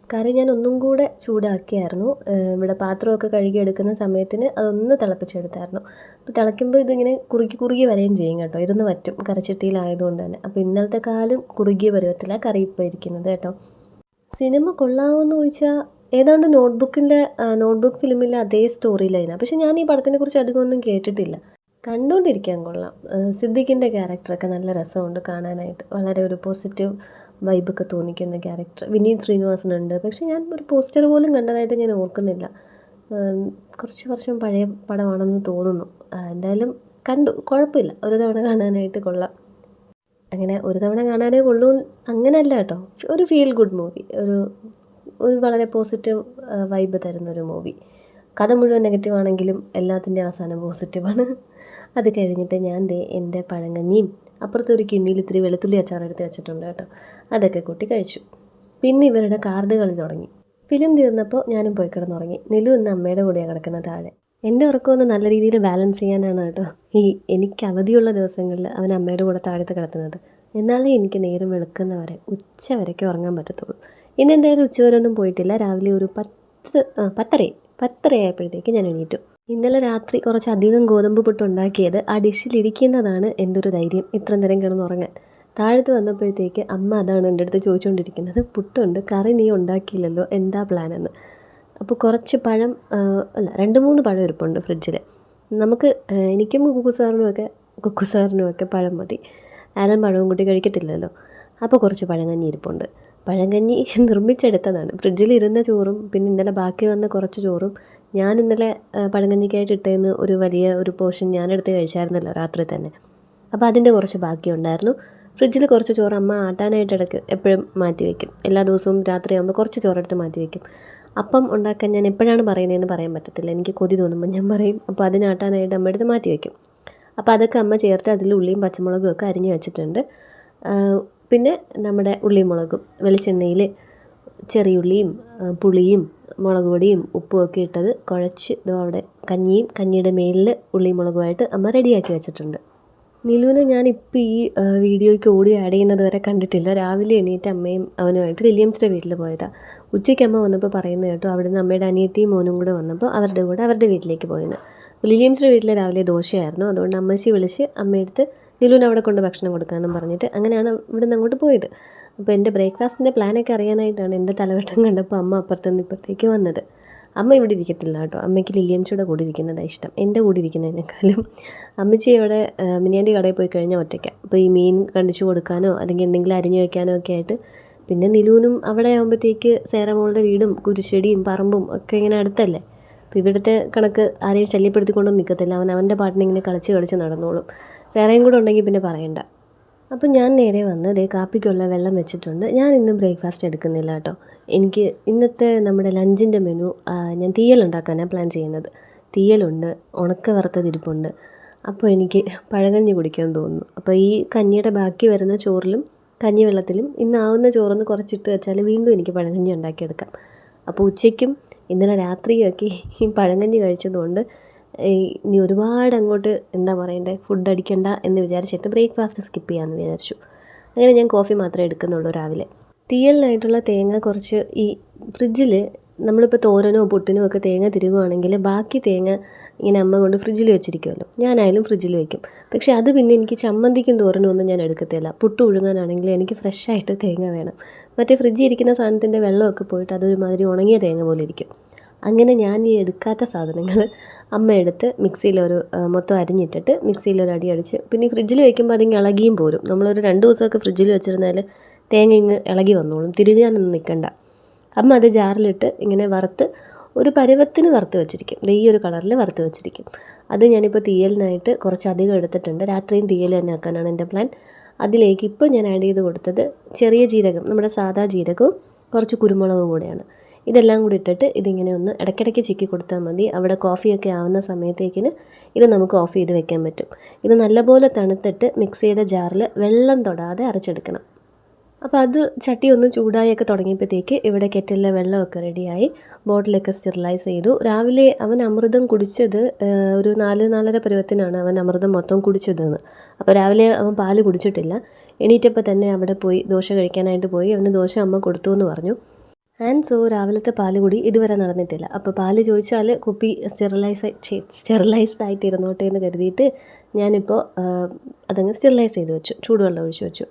കറി ഞാൻ ഒന്നും കൂടെ ചൂടാക്കിയായിരുന്നു. ഇവിടെ പാത്രമൊക്കെ കഴുകിയെടുക്കുന്ന സമയത്തിന് അതൊന്ന് തിളപ്പിച്ചെടുത്തായിരുന്നു. അപ്പോൾ തിളയ്ക്കുമ്പോൾ ഇതിങ്ങനെ കുറുകി വരികയും ചെയ്യും കേട്ടോ. ഇരുന്ന് വറ്റും കറിച്ചട്ടിയിലായതുകൊണ്ട് തന്നെ. അപ്പോൾ ഇന്നലത്തെ കാലം കുറുകിയ പരുവത്തിലാണ് കറി ഇപ്പോൾ ഇരിക്കുന്നത് കേട്ടോ. സിനിമ കൊള്ളാമോ എന്ന് ചോദിച്ചാൽ ഏതാണ്ട് നോട്ട്ബുക്ക് ഫിലിമിലെ അതേ സ്റ്റോറി ലൈനാണ്. പക്ഷെ ഞാൻ ഈ പടത്തിനെക്കുറിച്ച് അധികമൊന്നും കേട്ടിട്ടില്ല. കണ്ടുകൊണ്ടിരിക്കാൻ കൊള്ളാം. സിദ്ദിഖിൻ്റെ ക്യാരക്ടറൊക്കെ നല്ല രസമുണ്ട് കാണാനായിട്ട്. വളരെ ഒരു പോസിറ്റീവ് വൈബൊക്കെ തോന്നിക്കുന്ന ക്യാരക്ടർ. വിനീത് ശ്രീനിവാസനുണ്ട്. പക്ഷെ ഞാൻ ഒരു പോസ്റ്റർ പോലും കണ്ടതായിട്ട് ഞാൻ ഓർക്കുന്നില്ല. കുറച്ച് വർഷം പഴയ പടമാണെന്ന് തോന്നുന്നു. എന്തായാലും കണ്ടു, കുഴപ്പമില്ല. ഒരു തവണ കാണാനായിട്ട് കൊള്ളാം. അങ്ങനെ ഒരു തവണ കാണാനേ കൊള്ളൂ അങ്ങനെയല്ല കേട്ടോ. ഒരു ഫീൽ ഗുഡ് മൂവി, ഒരു വളരെ പോസിറ്റീവ് വൈബ് തരുന്നൊരു മൂവി. കഥ മുഴുവൻ നെഗറ്റീവ് ആണെങ്കിലും എല്ലാത്തിൻ്റെ അവസാനം പോസിറ്റീവാണ്. അത് കഴിഞ്ഞിട്ട് ഞാൻ എൻ്റെ പഴങ്കഞ്ഞിയും അപ്പുറത്തൊരു കിണ്ണിയിൽ ഇത്തിരി വെളുത്തുള്ളി അച്ചാറെടുത്ത് വെച്ചിട്ടുണ്ട് കേട്ടോ. അതൊക്കെ കൂട്ടി കഴിച്ചു. പിന്നെ ഇവരുടെ കാർഡ് കളി തുടങ്ങി. ഫിലിം തീർന്നപ്പോൾ ഞാനും പോയി കിടന്നുറങ്ങി. നിലു ഇന്ന് അമ്മയുടെ കൂടെയാണ് കിടക്കുന്ന താഴെ. എൻ്റെ ഉറക്കമൊന്ന് നല്ല രീതിയിൽ ബാലൻസ് ചെയ്യാനാണ് കേട്ടോ എനിക്ക് അവധിയുള്ള ദിവസങ്ങളിൽ അവൻ അമ്മയുടെ കൂടെ താഴത്ത് കിടത്തുന്നത്. എന്നാലേ എനിക്ക് നേരം വെളുക്കുന്നവരെ ഉച്ച വരയ്ക്ക് ഉറങ്ങാൻ പറ്റത്തുള്ളൂ. ഇന്ന് എന്തായാലും ഉച്ചവരെ ഒന്നും പോയിട്ടില്ല. രാവിലെ ഒരു 10 ആയപ്പോഴത്തേക്ക് ഞാൻ എണീറ്റു. ഇന്നലെ രാത്രി കുറച്ചധികം ഗോതമ്പ് പുട്ട് ഉണ്ടാക്കിയത് ആ ഡിഷിലിരിക്കുന്നതാണ് എൻ്റെ ഒരു ധൈര്യം ഇത്ര നേരം കിടന്നുറങ്ങാൻ. താഴത്ത് വന്നപ്പോഴത്തേക്ക് അമ്മ അതാണ് എൻ്റെ അടുത്ത് ചോദിച്ചുകൊണ്ടിരിക്കുന്നത്, പുട്ടുണ്ട്, കറി നീ ഉണ്ടാക്കിയില്ലല്ലോ, എന്താ പ്ലാനെന്ന്. അപ്പോൾ കുറച്ച് പഴം, അല്ല 2-3 പഴം ഇരിപ്പുണ്ട് ഫ്രിഡ്ജിൽ. എനിക്കും കുക്കു സാറിനുമൊക്കെ പഴം മതി. ആലൻ പഴവും കൂട്ടി കഴിക്കത്തില്ലല്ലോ. അപ്പോൾ കുറച്ച് പഴങ്കഞ്ഞി ഇരിപ്പുണ്ട്. പഴങ്കഞ്ഞി നിർമ്മിച്ചെടുത്തതാണ്. ഫ്രിഡ്ജിലിരുന്ന ചോറും പിന്നെ ഇന്നലെ ബാക്കി വന്ന കുറച്ച് ചോറും ഞാൻ ഇന്നലെ പഴങ്കഞ്ഞിക്കായിട്ട് ഇട്ടേന്ന് ഒരു പോർഷൻ ഞാനെടുത്ത് കഴിച്ചായിരുന്നല്ലോ രാത്രി തന്നെ. അപ്പോൾ അതിൻ്റെ കുറച്ച് ബാക്കിയുണ്ടായിരുന്നു. ഫ്രിഡ്ജിൽ കുറച്ച് ചോറ് അമ്മ ആട്ടാനായിട്ട് ഇടയ്ക്ക് എപ്പോഴും മാറ്റി വയ്ക്കും. എല്ലാ ദിവസവും രാത്രിയാകുമ്പോൾ കുറച്ച് ചോറെടുത്ത് മാറ്റി വയ്ക്കും. അപ്പം ഉണ്ടാക്കാൻ ഞാൻ എപ്പോഴാണ് പറയുന്നതെന്ന് പറയാൻ പറ്റത്തില്ല. എനിക്ക് കൊതി തോന്നുമ്പോൾ ഞാൻ പറയും. അപ്പോൾ അതിനാട്ടാനായിട്ട് അമ്മ എടുത്ത് മാറ്റി വയ്ക്കും. അപ്പോൾ അതൊക്കെ അമ്മ ചേർത്ത് അതിൽ ഉള്ളിയും പച്ചമുളകും ഒക്കെ അരിഞ്ഞ് വെച്ചിട്ടുണ്ട്. പിന്നെ നമ്മുടെ ഉള്ളിയും മുളകും വെളിച്ചെണ്ണയിൽ ചെറിയുള്ളിയും പുളിയും മുളക് പൊടിയും ഉപ്പും ഒക്കെ ഇട്ടത് കുഴച്ച് അവിടെ കഞ്ഞിയുടെ മേലിൽ ഉള്ളിയും മുളകുമായിട്ട് അമ്മ റെഡിയാക്കി വെച്ചിട്ടുണ്ട്. നിലുവിനെ ഞാനിപ്പോൾ ഈ വീഡിയോയ്ക്ക് ഓഡിയോ ആഡ് ചെയ്യുന്നത് വരെ കണ്ടിട്ടില്ല. രാവിലെ എണീറ്റ് അമ്മയും അവനുമായിട്ട് വില്യംസിൻ്റെ വീട്ടിൽ പോയതാണ്. ഉച്ചയ്ക്ക് അമ്മ വന്നപ്പോൾ പറയുന്നത് കേട്ടോ, അവിടുന്ന് അമ്മയുടെ അനിയത്തിയും മോനും കൂടെ വന്നപ്പോൾ അവരുടെ കൂടെ അവരുടെ വീട്ടിലേക്ക് പോയെന്ന്. വില്യംസിൻ്റെ വീട്ടിൽ രാവിലെ ദോശയായിരുന്നു. അതുകൊണ്ട് അമ്മച്ചി വിളിച്ച് അമ്മയെടുത്ത് നിലുവിന് അവിടെ കൊണ്ട് ഭക്ഷണം കൊടുക്കാമെന്നും പറഞ്ഞിട്ട് അങ്ങനെയാണ് ഇവിടുന്ന് അങ്ങോട്ട് പോയത്. അപ്പോൾ എൻ്റെ ബ്രേക്ക്ഫാസ്റ്റിൻ്റെ പ്ലാനൊക്കെ അറിയാനായിട്ടാണ് എൻ്റെ തലവട്ടം കണ്ടപ്പോൾ അമ്മ അപ്പുറത്തുനിന്ന് ഇപ്പുറത്തേക്ക് വന്നത്. അമ്മ ഇവിടെ ഇരിക്കത്തില്ല കേട്ടോ. അമ്മയ്ക്ക് ലില്ലിയംസിയുടെ കൂടെ ഇരിക്കുന്നതാണ് ഇഷ്ടം, എൻ്റെ കൂടെ ഇരിക്കുന്നതിനേക്കാളും. അമ്മച്ചി അവിടെ മിനിയാൻ്റെ കടയിൽ പോയി കഴിഞ്ഞാൽ ഒറ്റയ്ക്കാണ്. അപ്പോൾ ഈ മീൻ കണ്ടിച്ചു കൊടുക്കാനോ അല്ലെങ്കിൽ എന്തെങ്കിലും അരിഞ്ഞു വയ്ക്കാനോ ഒക്കെ ആയിട്ട്. പിന്നെ നിലുവിനും അവിടെ ആകുമ്പോഴത്തേക്ക് സേറമോളുടെ വീടും കുരിശടിയും പറമ്പും ഒക്കെ ഇങ്ങനെ അടുത്തല്ലേ. അപ്പോൾ ഇവിടുത്തെ കണക്ക് ആരെയും ശല്യപ്പെടുത്തിക്കൊണ്ടൊന്നും നിൽക്കത്തില്ല. അവൻ്റെ പാട്ടിനെ ഇങ്ങനെ കളിച്ച് നടന്നോളും. സേറയും കൂടെ ഉണ്ടെങ്കിൽ പിന്നെ പറയണ്ട. അപ്പോൾ ഞാൻ നേരെ വന്ന് കാപ്പിക്കുള്ള വെള്ളം വെച്ചിട്ടുണ്ട്. ഞാൻ ഇന്ന് ബ്രേക്ക്ഫാസ്റ്റ് എടുക്കുന്നില്ല കേട്ടോ. എനിക്ക് ഇന്നത്തെ നമ്മുടെ ലഞ്ചിൻ്റെ മെനു ഞാൻ തീയലുണ്ടാക്കാനാണ് പ്ലാൻ ചെയ്യുന്നത്. തീയലുണ്ട്, ഉണക്ക വറുത്തതിരിപ്പുണ്ട്. അപ്പോൾ എനിക്ക് പഴങ്കഞ്ഞി കുടിക്കാൻ തോന്നുന്നു. അപ്പോൾ ഈ കഞ്ഞിയുടെ ബാക്കി വരുന്ന ചോറിലും കഞ്ഞിവെള്ളത്തിലും ഇന്നാവുന്ന ചോറൊന്ന് കുറച്ചിട്ട് വെച്ചാൽ വീണ്ടും എനിക്ക് പഴങ്കഞ്ഞി ഉണ്ടാക്കിയെടുക്കാം. അപ്പോൾ ഉച്ചയ്ക്കും ഇന്നലെ രാത്രിയൊക്കെ ഈ പഴങ്കഞ്ഞി കഴിച്ചതുകൊണ്ട് ഇനി ഒരുപാട് അങ്ങോട്ട് എന്താ പറയണ്ടേ, ഫുഡ് അടിക്കണ്ട എന്ന് വിചാരിച്ചിട്ട് ബ്രേക്ക്ഫാസ്റ്റ് സ്കിപ്പ് ചെയ്യാമെന്ന് വിചാരിച്ചു. അങ്ങനെ ഞാൻ കോഫി മാത്രമേ എടുക്കുന്നുള്ളൂ രാവിലെ. തീയലിനായിട്ടുള്ള തേങ്ങ കുറച്ച് ഈ ഫ്രിഡ്ജിൽ നമ്മളിപ്പോൾ തോരനോ പുട്ടിനോ ഒക്കെ തേങ്ങ തിരുകുവാണെങ്കിൽ ബാക്കി തേങ്ങ ഇങ്ങനെ അമ്മ കൊണ്ട് ഫ്രിഡ്ജിൽ വെച്ചിരിക്കുമല്ലോ, ഞാനായാലും ഫ്രിഡ്ജിൽ വയ്ക്കും. പക്ഷേ അത് പിന്നെ എനിക്ക് ചമ്മന്തിക്കും തോരനും ഒന്നും ഞാൻ എടുക്കത്തില്ല. പുട്ട് പുഴുങ്ങാനാണെങ്കിൽ എനിക്ക് ഫ്രഷായിട്ട് തേങ്ങ വേണം. മറ്റേ ഫ്രിഡ്ജിൽ ഇരിക്കുന്ന സാധനത്തിൻ്റെ വെള്ളമൊക്കെ പോയിട്ട് അതൊരുമാതിരി ഉണങ്ങിയ തേങ്ങ പോലെ ഇരിക്കും. അങ്ങനെ ഞാൻ ഈ എടുക്കാത്ത സാധനങ്ങൾ അമ്മ എടുത്ത് മിക്സിയിലൊരു മൊത്തം അരിഞ്ഞിട്ടിട്ട് മിക്സിയിലൊരു അടി അടിച്ച്, പിന്നെ ഈ ഫ്രിഡ്ജിൽ വയ്ക്കുമ്പോൾ അതിങ്ങ് ഇളകിയും പോരും. നമ്മളൊരു 2 ദിവസമൊക്കെ ഫ്രിഡ്ജിൽ വെച്ചിരുന്നാൽ തേങ്ങ ഇങ്ങ് ഇളകി വന്നോളും, തിരുകാനൊന്നും നിൽക്കണ്ട. അമ്മ അത് ജാറിലിട്ട് ഇങ്ങനെ വറുത്ത് ഒരു പരുവത്തിന് വറുത്ത് വെച്ചിരിക്കും. ഈ ഒരു കളറിൽ വറുത്ത് വെച്ചിരിക്കും. അത് ഞാനിപ്പോൾ തീയലിനായിട്ട് കുറച്ചധികം എടുത്തിട്ടുണ്ട്. രാത്രിയും തീയൽ തന്നെ ആക്കാനാണ് എൻ്റെ പ്ലാൻ. അതിലേക്ക് ഇപ്പോൾ ഞാൻ ആഡ് ചെയ്ത് കൊടുത്തത് ചെറിയ ജീരകം, നമ്മുടെ സാദാ ജീരകവും കുറച്ച് കുരുമുളകും കൂടെയാണ്. ഇതെല്ലാം കൂടി ഇട്ടിട്ട് ഇതിങ്ങനെ ഒന്ന് ഇടയ്ക്കിടയ്ക്ക് ചിക്കി കൊടുത്താൽ മതി. അവിടെ കോഫിയൊക്കെ ആവുന്ന സമയത്തേക്കിന് ഇത് നമുക്ക് ഓഫ് ചെയ്ത് വെക്കാൻ പറ്റും. ഇത് നല്ലപോലെ തണുത്തിട്ട് മിക്സിയുടെ ജാറിൽ വെള്ളം തൊടാതെ അരച്ചെടുക്കണം. അപ്പോൾ അത് ചട്ടി ഒന്ന് ചൂടായൊക്കെ തുടങ്ങിയപ്പോഴത്തേക്ക് ഇവിടെ കെറ്റിലിലെ വെള്ളമൊക്കെ റെഡിയായി. ബോട്ടിലൊക്കെ സ്റ്റെറിലൈസ് ചെയ്തു. രാവിലെ അവൻ അമൃതം കുടിച്ചത് ഒരു 4-4:30 പരുവത്തിനാണ് അവൻ അമൃതം മൊത്തം കുടിച്ചതെന്ന്. അപ്പോൾ രാവിലെ അവൻ പാല് കുടിച്ചിട്ടില്ല. എണീറ്റപ്പോൾ തന്നെ അവിടെ പോയി ദോശ കഴിക്കാനായിട്ട് പോയി. അവന് ദോശ അമ്മ കൊടുത്തു എന്ന് പറഞ്ഞു. ആൻഡ് സോ രാവിലത്തെ പാല് കൂടി ഇതുവരെ നടന്നിട്ടില്ല. അപ്പോൾ പാല് ചോദിച്ചാൽ കുപ്പി സ്റ്റെറിലൈസ്ഡ് ആയിട്ട് ഇരുന്നോട്ടെ എന്ന് കരുതിയിട്ട് ഞാനിപ്പോൾ അതങ്ങ് സ്റ്റെറിലൈസ് ചെയ്ത് വെച്ചു, ചൂടുവെള്ളം ഒഴിച്ച് വെച്ചു.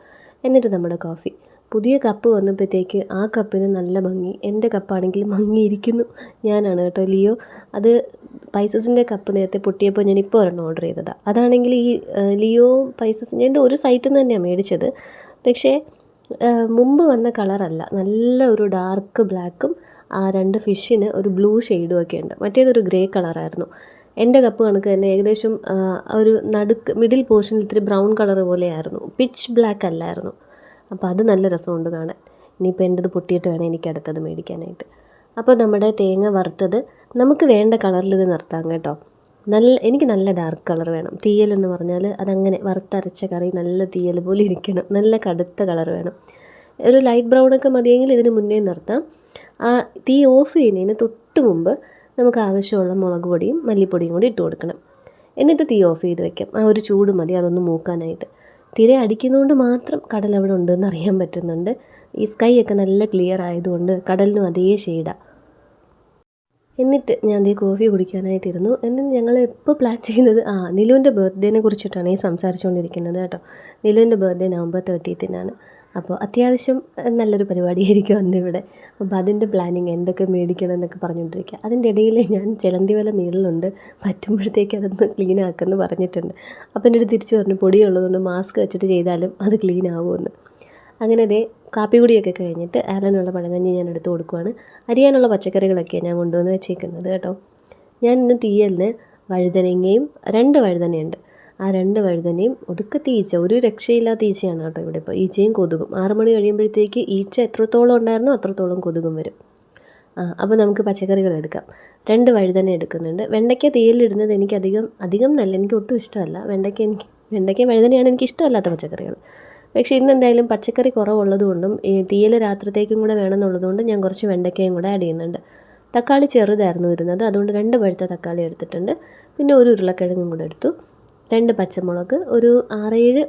എന്നിട്ട് നമ്മുടെ കോഫി പുതിയ കപ്പ് വന്നപ്പോഴത്തേക്ക് ആ കപ്പിന് നല്ല ഭംഗി. എൻ്റെ കപ്പാണെങ്കിൽ മങ്ങിയിരിക്കുന്നു. ഞാനാണ് കേട്ടോ ലിയോ. അത് പൈസസിൻ്റെ കപ്പ് നേരത്തെ പൊട്ടിയപ്പോൾ ഞാൻ ഇപ്പോൾ ഒരെണ്ണം ഓർഡർ ചെയ്തതാണ്. അതാണെങ്കിൽ ഈ ലിയോ പൈസസ് ഞാൻ ഒരു സൈറ്റിൽ നിന്ന് തന്നെയാണ് മേടിച്ചത്. പക്ഷേ മുമ്പ് വന്ന കളറല്ല, നല്ല ഒരു ഡാർക്ക് ബ്ലാക്കും ആ 2 ഫിഷിന് ഒരു ബ്ലൂ ഷെയ്ഡും ഒക്കെ ഉണ്ട്. മറ്റേതൊരു ഗ്രേ കളറായിരുന്നു. എൻ്റെ കപ്പ് കണക്ക് തന്നെ ഏകദേശം ഒരു നടുക്ക് മിഡിൽ പോർഷനിൽ ഇത്തിരി ബ്രൗൺ കളർ പോലെയായിരുന്നു, പിച്ച് ബ്ലാക്ക് അല്ലായിരുന്നു. അപ്പോൾ അത് നല്ല രസമുണ്ട് കാണാൻ. ഇനിയിപ്പോൾ എൻ്റെത് പൊട്ടിയിട്ട് വേണം എനിക്ക് അടുത്തത് മേടിക്കാനായിട്ട്. അപ്പോൾ നമ്മുടെ തേങ്ങ വറുത്തത് നമുക്ക് വേണ്ട കളറിൽ ഇത് നിർത്താം കേട്ടോ. എനിക്ക് നല്ല ഡാർക്ക് കളർ വേണം. തീയൽ എന്ന് പറഞ്ഞാൽ അതങ്ങനെ വറുത്തരച്ച കറി നല്ല തീയൽ പോലെ ഇരിക്കണം. നല്ല കടുത്ത കളർ വേണം. ഒരു ലൈറ്റ് ബ്രൗണൊക്കെ മതിയെങ്കിൽ ഇതിന് മുന്നേ നിർത്താം. ആ തീ ഓഫ് ചെയ്യുന്നതിന് തൊട്ട് മുമ്പ് നമുക്ക് ആവശ്യമുള്ള മുളക് പൊടിയും മല്ലിപ്പൊടിയും കൂടി ഇട്ട് കൊടുക്കണം. എന്നിട്ട് തീ ഓഫ് ചെയ്ത് വെക്കാം. ആ ഒരു ചൂട് മതി അതൊന്ന് മൂക്കാനായിട്ട്. തിര അടിക്കുന്നതുകൊണ്ട് മാത്രം കടൽ അവിടെ ഉണ്ടെന്ന് അറിയാൻ പറ്റുന്നുണ്ട്. ഈ സ്കൈ ഒക്കെ നല്ല ക്ലിയർ ആയതുകൊണ്ട് കടലിനും അതേ ഷെയ്ഡാണ്. എന്നിട്ട് ഞാൻ ദേ കോഫി കുടിക്കാനായിട്ടിരുന്നു. എന്നിട്ട് ഞങ്ങൾ ഇപ്പോൾ പ്ലാൻ ചെയ്യുന്നത് നിലുവിൻ്റെ ബർത്ത്ഡേനെ കുറിച്ചിട്ടാണ് ഈ സംസാരിച്ചുകൊണ്ടിരിക്കുന്നത് കേട്ടോ. നിലുവിൻ്റെ ബർത്ത്ഡേ November 30th അപ്പോൾ അത്യാവശ്യം നല്ലൊരു പരിപാടിയായിരിക്കും അന്നിവിടെ. അപ്പോൾ അതിൻ്റെ പ്ലാനിങ് എന്തൊക്കെ മേടിക്കണം എന്നൊക്കെ പറഞ്ഞുകൊണ്ടിരിക്കുക. അതിൻ്റെ ഇടയിൽ ഞാൻ ചിലന്തി വല മേളിലുണ്ട്, പറ്റുമ്പോഴത്തേക്ക് അതൊന്ന് ക്ലീൻ ആക്കുമെന്ന് പറഞ്ഞിട്ടുണ്ട്. അപ്പോൾ എൻ്റെ അടുത്ത് തിരിച്ചു പറഞ്ഞു പൊടിയുള്ളതുകൊണ്ട് മാസ്ക് വെച്ചിട്ട് ചെയ്താലും അത് ക്ലീൻ ആകുമെന്ന്. അങ്ങനെ ദേ കാപ്പി കുടിയൊക്കെ കഴിഞ്ഞിട്ട് ആലനുള്ള പഴങ്കഞ്ഞി ഞാൻ എടുത്ത് കൊടുക്കുവാണ്. അരിയാനുള്ള പച്ചക്കറികളൊക്കെയാണ് ഞാൻ കൊണ്ടുവന്ന് വെച്ചേക്കുന്നത് കേട്ടോ. ഞാൻ ഇന്ന് തീയലിന് വഴുതനങ്ങയും 2 വഴുതനയുണ്ട്. ആ 2 വഴുതനയും ഒടുക്കത്തെ ഈച്ച, ഒരു രക്ഷയില്ലാത്ത ഈച്ചയാണ് കേട്ടോ ഇവിടെ. ഇപ്പോൾ ഈച്ചയും കൊതുകും 6 മണി കഴിയുമ്പോഴത്തേക്ക് ഈച്ച എത്രത്തോളം ഉണ്ടായിരുന്നോ അത്രത്തോളം കൊതുകും വരും. അപ്പോൾ നമുക്ക് പച്ചക്കറികൾ എടുക്കാം. 2 വഴുതന എടുക്കുന്നുണ്ട്. വെണ്ടയ്ക്ക തീയലിടുന്നത് എനിക്ക് അധികം നല്ല, എനിക്ക് ഒട്ടും ഇഷ്ടമല്ല. വെണ്ടയ്ക്ക വഴുതനയാണ് എനിക്ക് ഇഷ്ടമല്ലാത്ത പച്ചക്കറികൾ. പക്ഷേ ഇന്ന് എന്തായാലും പച്ചക്കറി കുറവുള്ളതുകൊണ്ടും ഈ തീയൽ രാത്രിത്തേക്കും കൂടെ വേണമെന്നുള്ളതുകൊണ്ട് ഞാൻ കുറച്ച് വെണ്ടയ്ക്കയും കൂടെ ആഡ് ചെയ്യുന്നുണ്ട്. തക്കാളി ചെറുതായിരുന്നു വരുന്നത്, അതുകൊണ്ട് 2 പഴുത്ത തക്കാളി എടുത്തിട്ടുണ്ട്. പിന്നെ ഒരു ഉരുളക്കിഴങ്ങും കൂടെ എടുത്തു. 2 പച്ചമുളക്, ഒരു 6-7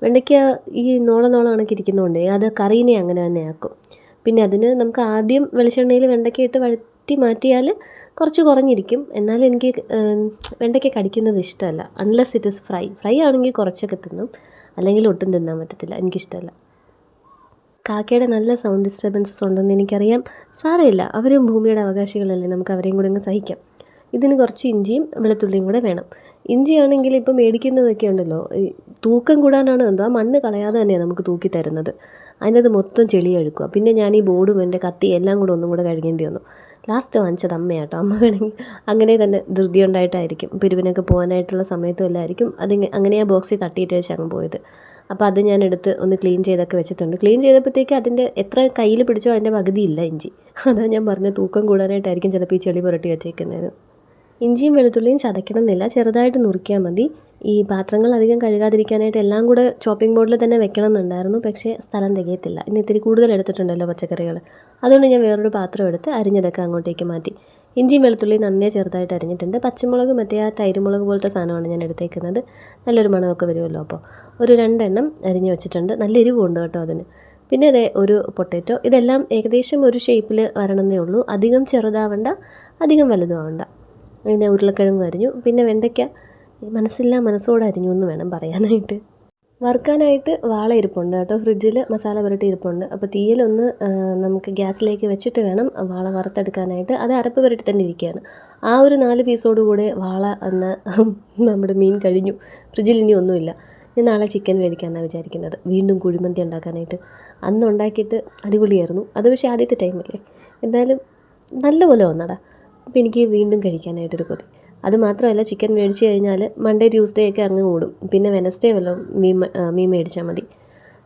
വെണ്ടയ്ക്ക ഈ നോളം കണക്കിരിക്കുന്നതുകൊണ്ട് അത് കറീനെ അങ്ങനെ തന്നെ ആക്കും. പിന്നെ അതിന് നമുക്ക് ആദ്യം വെളിച്ചെണ്ണയിൽ വെണ്ടയ്ക്ക ഇട്ട് വഴറ്റി മാറ്റിയാൽ കുറച്ച് കുറഞ്ഞിരിക്കും. എന്നാലും എനിക്ക് വെണ്ടയ്ക്ക കടിക്കുന്നത് ഇഷ്ടമല്ല. അൺലെസ് ഇറ്റ് ഇസ് ഫ്രൈ ആണെങ്കിൽ കുറച്ചൊക്കെ തിന്നും, അല്ലെങ്കിൽ ഒട്ടും തിന്നാൻ പറ്റത്തില്ല, എനിക്കിഷ്ടമല്ല. കാക്കയുടെ നല്ല സൗണ്ട് ഡിസ്റ്റർബൻസസ് ഉണ്ടെന്ന് എനിക്കറിയാം. സാരമില്ല, അവരും ഭൂമിയുടെ അവകാശികളല്ലേ, നമുക്ക് അവരെയും കൂടെ അങ്ങ് സഹിക്കാം. ഇതിന് കുറച്ച് ഇഞ്ചിയും വെളുത്തുള്ളിയും കൂടെ വേണം. ഇഞ്ചിയാണെങ്കിൽ ഇപ്പോൾ മേടിക്കുന്നതൊക്കെ ഉണ്ടല്ലോ, തൂക്കം കൂടാനാണ് എന്തോ ആ മണ്ണ് കളയാതെ തന്നെയാണ് നമുക്ക് തൂക്കി തരുന്നത്. അതിനകത്ത് മൊത്തം ചെളി അഴുക്കുക. പിന്നെ ഞാൻ ഈ ബോർഡും എൻ്റെ കത്തി എല്ലാം കൂടെ ഒന്നും കൂടെ കഴുകേണ്ടി വന്നു. ലാസ്റ്റ് വാങ്ങിച്ചത് അമ്മയാട്ടോ. അമ്മ വേണമെങ്കിൽ അങ്ങനെ തന്നെ ധൃതി ഉണ്ടായിട്ടായിരിക്കും, പിരിവിനൊക്കെ പോകാനായിട്ടുള്ള സമയത്തും എല്ലായിരിക്കും അങ്ങനെ ആ ബോക്സിൽ തട്ടിയിട്ട് വെച്ച് അങ്ങ് പോയത്. അപ്പോൾ അത് ഞാൻ എടുത്ത് ഒന്ന് ക്ലീൻ ചെയ്തൊക്കെ വെച്ചിട്ടുണ്ട്. ക്ലീൻ ചെയ്തപ്പോഴത്തേക്ക് അതിൻ്റെ എത്ര കയ്യിൽ പിടിച്ചോ അതിൻ്റെ പകുതിയില്ല ഇഞ്ചി. അതാണ് ഞാൻ പറഞ്ഞ തൂക്കം കൂടാനായിട്ടായിരിക്കും ചിലപ്പോൾ ഈ ചെളി പുരട്ടി വെച്ചേക്കുന്നത്. ഇഞ്ചിയും വെളുത്തുള്ളിയും ചതയ്ക്കണം എന്നില്ല, ചെറുതായിട്ട് നുറുക്കിയാൽ മതി. ഈ പാത്രങ്ങൾ അധികം കഴുകാതിരിക്കാനായിട്ട് എല്ലാം കൂടെ ചോപ്പിംഗ് ബോർഡിൽ തന്നെ വെക്കണം എന്നുണ്ടായിരുന്നു, പക്ഷേ സ്ഥലം തികയത്തില്ല. ഇനി ഇത്തിരി കൂടുതൽ എടുത്തിട്ടുണ്ടല്ലോ പച്ചക്കറികൾ. അതുകൊണ്ട് ഞാൻ വേറൊരു പാത്രം എടുത്ത് അരിഞ്ഞതൊക്കെ അങ്ങോട്ടേക്ക് മാറ്റി. ഇഞ്ചിയും വെളുത്തുള്ളിയും നന്നേ ചെറുതായിട്ട് അരിഞ്ഞിട്ടുണ്ട്. പച്ചമുളക് മറ്റേ ആ തൈരുമുളക് പോലത്തെ സാധനമാണ് ഞാൻ എടുത്തേക്കുന്നത്. നല്ലൊരു മണമൊക്കെ വരുമല്ലോ. അപ്പോൾ ഒരു 2 എണ്ണം അരിഞ്ഞ് വെച്ചിട്ടുണ്ട്. നല്ല എരിവുണ്ട് കേട്ടോ അതിന്. പിന്നെ അതേ ഒരു പൊട്ടാറ്റോ. ഇതെല്ലാം ഏകദേശം ഒരു ഷേപ്പിൽ വരണമെന്നേ ഉള്ളൂ. അധികം ചെറുതാവണ്ട, അധികം വലുതുമാവണ്ട. പിന്നെ ഉരുളക്കിഴങ്ങ് അരിഞ്ഞു. പിന്നെ വെണ്ടയ്ക്ക മനസ്സോടെ അരിഞ്ഞു എന്ന് വേണം പറയാനായിട്ട്. വറുക്കാനായിട്ട് വാള ഇരിപ്പുണ്ട് കേട്ടോ, ഫ്രിഡ്ജിൽ മസാല പുരട്ടി ഇരിപ്പുണ്ട്. അപ്പോൾ തീയിലൊന്ന് നമുക്ക് ഗ്യാസിലേക്ക് വെച്ചിട്ട് വേണം വാള വറുത്തെടുക്കാനായിട്ട്. അത് അരപ്പ് പുരട്ടി തന്നെ ഇരിക്കുകയാണ്. ആ ഒരു 4 പീസോട് കൂടെ വാള അന്ന് നമ്മുടെ മീൻ കഴിഞ്ഞു. ഫ്രിഡ്ജിൽ ഇനി ഒന്നുമില്ല. ഞാൻ നാളെ ചിക്കൻ മേടിക്കാമെന്നാണ് വിചാരിക്കുന്നത്, വീണ്ടും കുഴിമന്തി ഉണ്ടാക്കാനായിട്ട്. അന്ന് ഉണ്ടാക്കിയിട്ട് അടിപൊളിയായിരുന്നു. അത് പക്ഷേ ആദ്യത്തെ ടൈമല്ലേ, എന്തായാലും നല്ലപോലെ വന്നടാ. അപ്പോൾ എനിക്ക് വീണ്ടും കഴിക്കാനായിട്ടൊരു കൊതി. അതുമാത്രമല്ല, ചിക്കൻ മേടിച്ച് കഴിഞ്ഞാൽ മൺഡേ ട്യൂസ്ഡേ ഒക്കെ അങ്ങ് കൂടും. പിന്നെ വെനസ്ഡേ വല്ലതും മീൻ മേടിച്ചാൽ മതി.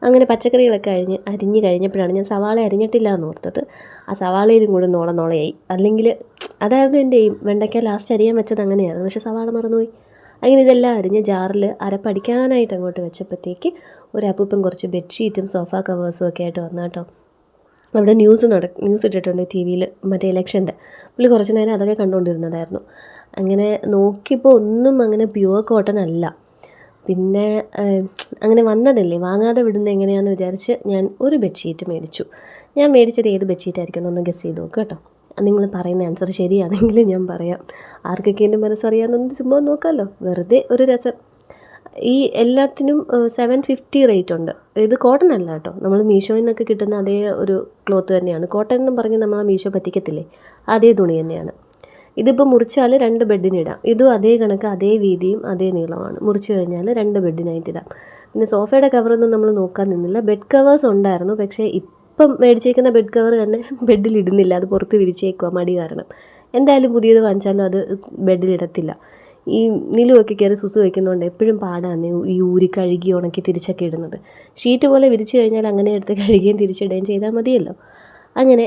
അങ്ങനെ പച്ചക്കറികളൊക്കെ അരിഞ്ഞ് കഴിഞ്ഞപ്പോഴാണ് ഞാൻ സവാള അരിഞ്ഞിട്ടില്ല എന്ന് ഓർത്തത്. ആ സവാളയിലും കൂടെ നോളയായി. അല്ലെങ്കിൽ അതായിരുന്നു എൻ്റെ വെണ്ടയ്ക്ക ലാസ്റ്റ് അരിയാൻ വെച്ചത് അങ്ങനെയായിരുന്നു, പക്ഷേ സവാള മറന്നുപോയി. അങ്ങനെ ഇതെല്ലാം അരിഞ്ഞ് ജാറിൽ അരപ്പടിക്കാനായിട്ട് അങ്ങോട്ട് വെച്ചപ്പോഴത്തേക്ക് ഒരു അപ്പൂപ്പൻ കുറച്ച് ബെഡ്ഷീറ്റും സോഫ കവേഴ്സും ഒക്കെ ആയിട്ട് വന്നു കേട്ടോ. അവിടെ ന്യൂസ് ഇട്ടിട്ടുണ്ട് ടി വിയിൽ, മറ്റേ ഇലക്ഷൻ്റെ. പുള്ളി കുറച്ച് നേരം അതൊക്കെ കണ്ടുകൊണ്ടിരുന്നതായിരുന്നു. അങ്ങനെ നോക്കിയപ്പോൾ ഒന്നും അങ്ങനെ പ്യുവർ കോട്ടൺ അല്ല. പിന്നെ അങ്ങനെ വന്നതല്ലേ, വാങ്ങാതെ വിടുന്നത് എങ്ങനെയാണെന്ന് വിചാരിച്ച് ഞാൻ ഒരു ബെഡ്ഷീറ്റ് മേടിച്ചു. ഞാൻ മേടിച്ചത് ഏത് ബെഡ്ഷീറ്റായിരിക്കും ഒന്ന് ഗസ് ചെയ്ത് നോക്കുക കേട്ടോ. നിങ്ങൾ പറയുന്ന ആൻസർ ശരിയാണെങ്കിൽ ഞാൻ പറയാം. ആർക്കൊക്കെ എൻ്റെ മനസ്സറിയാമെന്നൊന്ന് ചുമ്മാ നോക്കാമല്ലോ, വെറുതെ ഒരു രസം. ഈ എല്ലാത്തിനും 750 റേറ്റ് ഉണ്ട്. ഇത് കോട്ടൺ അല്ല കേട്ടോ, നമ്മൾ മീഷോയിൽ നിന്നൊക്കെ കിട്ടുന്ന അതേ ഒരു ക്ലോത്ത് തന്നെയാണ്. കോട്ടൺ എന്നും പറഞ്ഞ് നമ്മളെ മീഷോ പറ്റിക്കത്തില്ലേ, അതേ തുണി തന്നെയാണ്. ഇതിപ്പോൾ മുറിച്ചാൽ 2 ബെഡിനിടാം. ഇതും അതേ കണക്ക്, അതേ വീതിയും അതേ നീളമാണ്. മുറിച്ച് കഴിഞ്ഞാൽ 2 ബെഡിനായിട്ടിടാം. പിന്നെ സോഫയുടെ കവറൊന്നും നമ്മൾ നോക്കാൻ നിന്നില്ല. ബെഡ് കവേഴ്സ് ഉണ്ടായിരുന്നു, പക്ഷേ ഇപ്പം മേടിച്ചേക്കുന്ന ബെഡ് കവർ തന്നെ ബെഡിലിടുന്നില്ല. അത് പുറത്ത് വിരിച്ചേക്കുക മടി കാരണം. എന്തായാലും പുതിയത് വാങ്ങിച്ചാലും അത് ബെഡിലിടത്തില്ല. ഈ നിലുവൊക്കെ കയറി സുസു വയ്ക്കുന്നതുകൊണ്ട് എപ്പോഴും പാടാണ് ഈ ഊരി കഴുകി ഉണക്കി തിരിച്ചൊക്കെ ഇടുന്നത്. ഷീറ്റ് പോലെ വിരിച്ച് കഴിഞ്ഞാൽ അങ്ങനെ എടുത്ത് കഴുകുകയും തിരിച്ചിടുകയും ചെയ്താൽ മതിയല്ലോ. അങ്ങനെ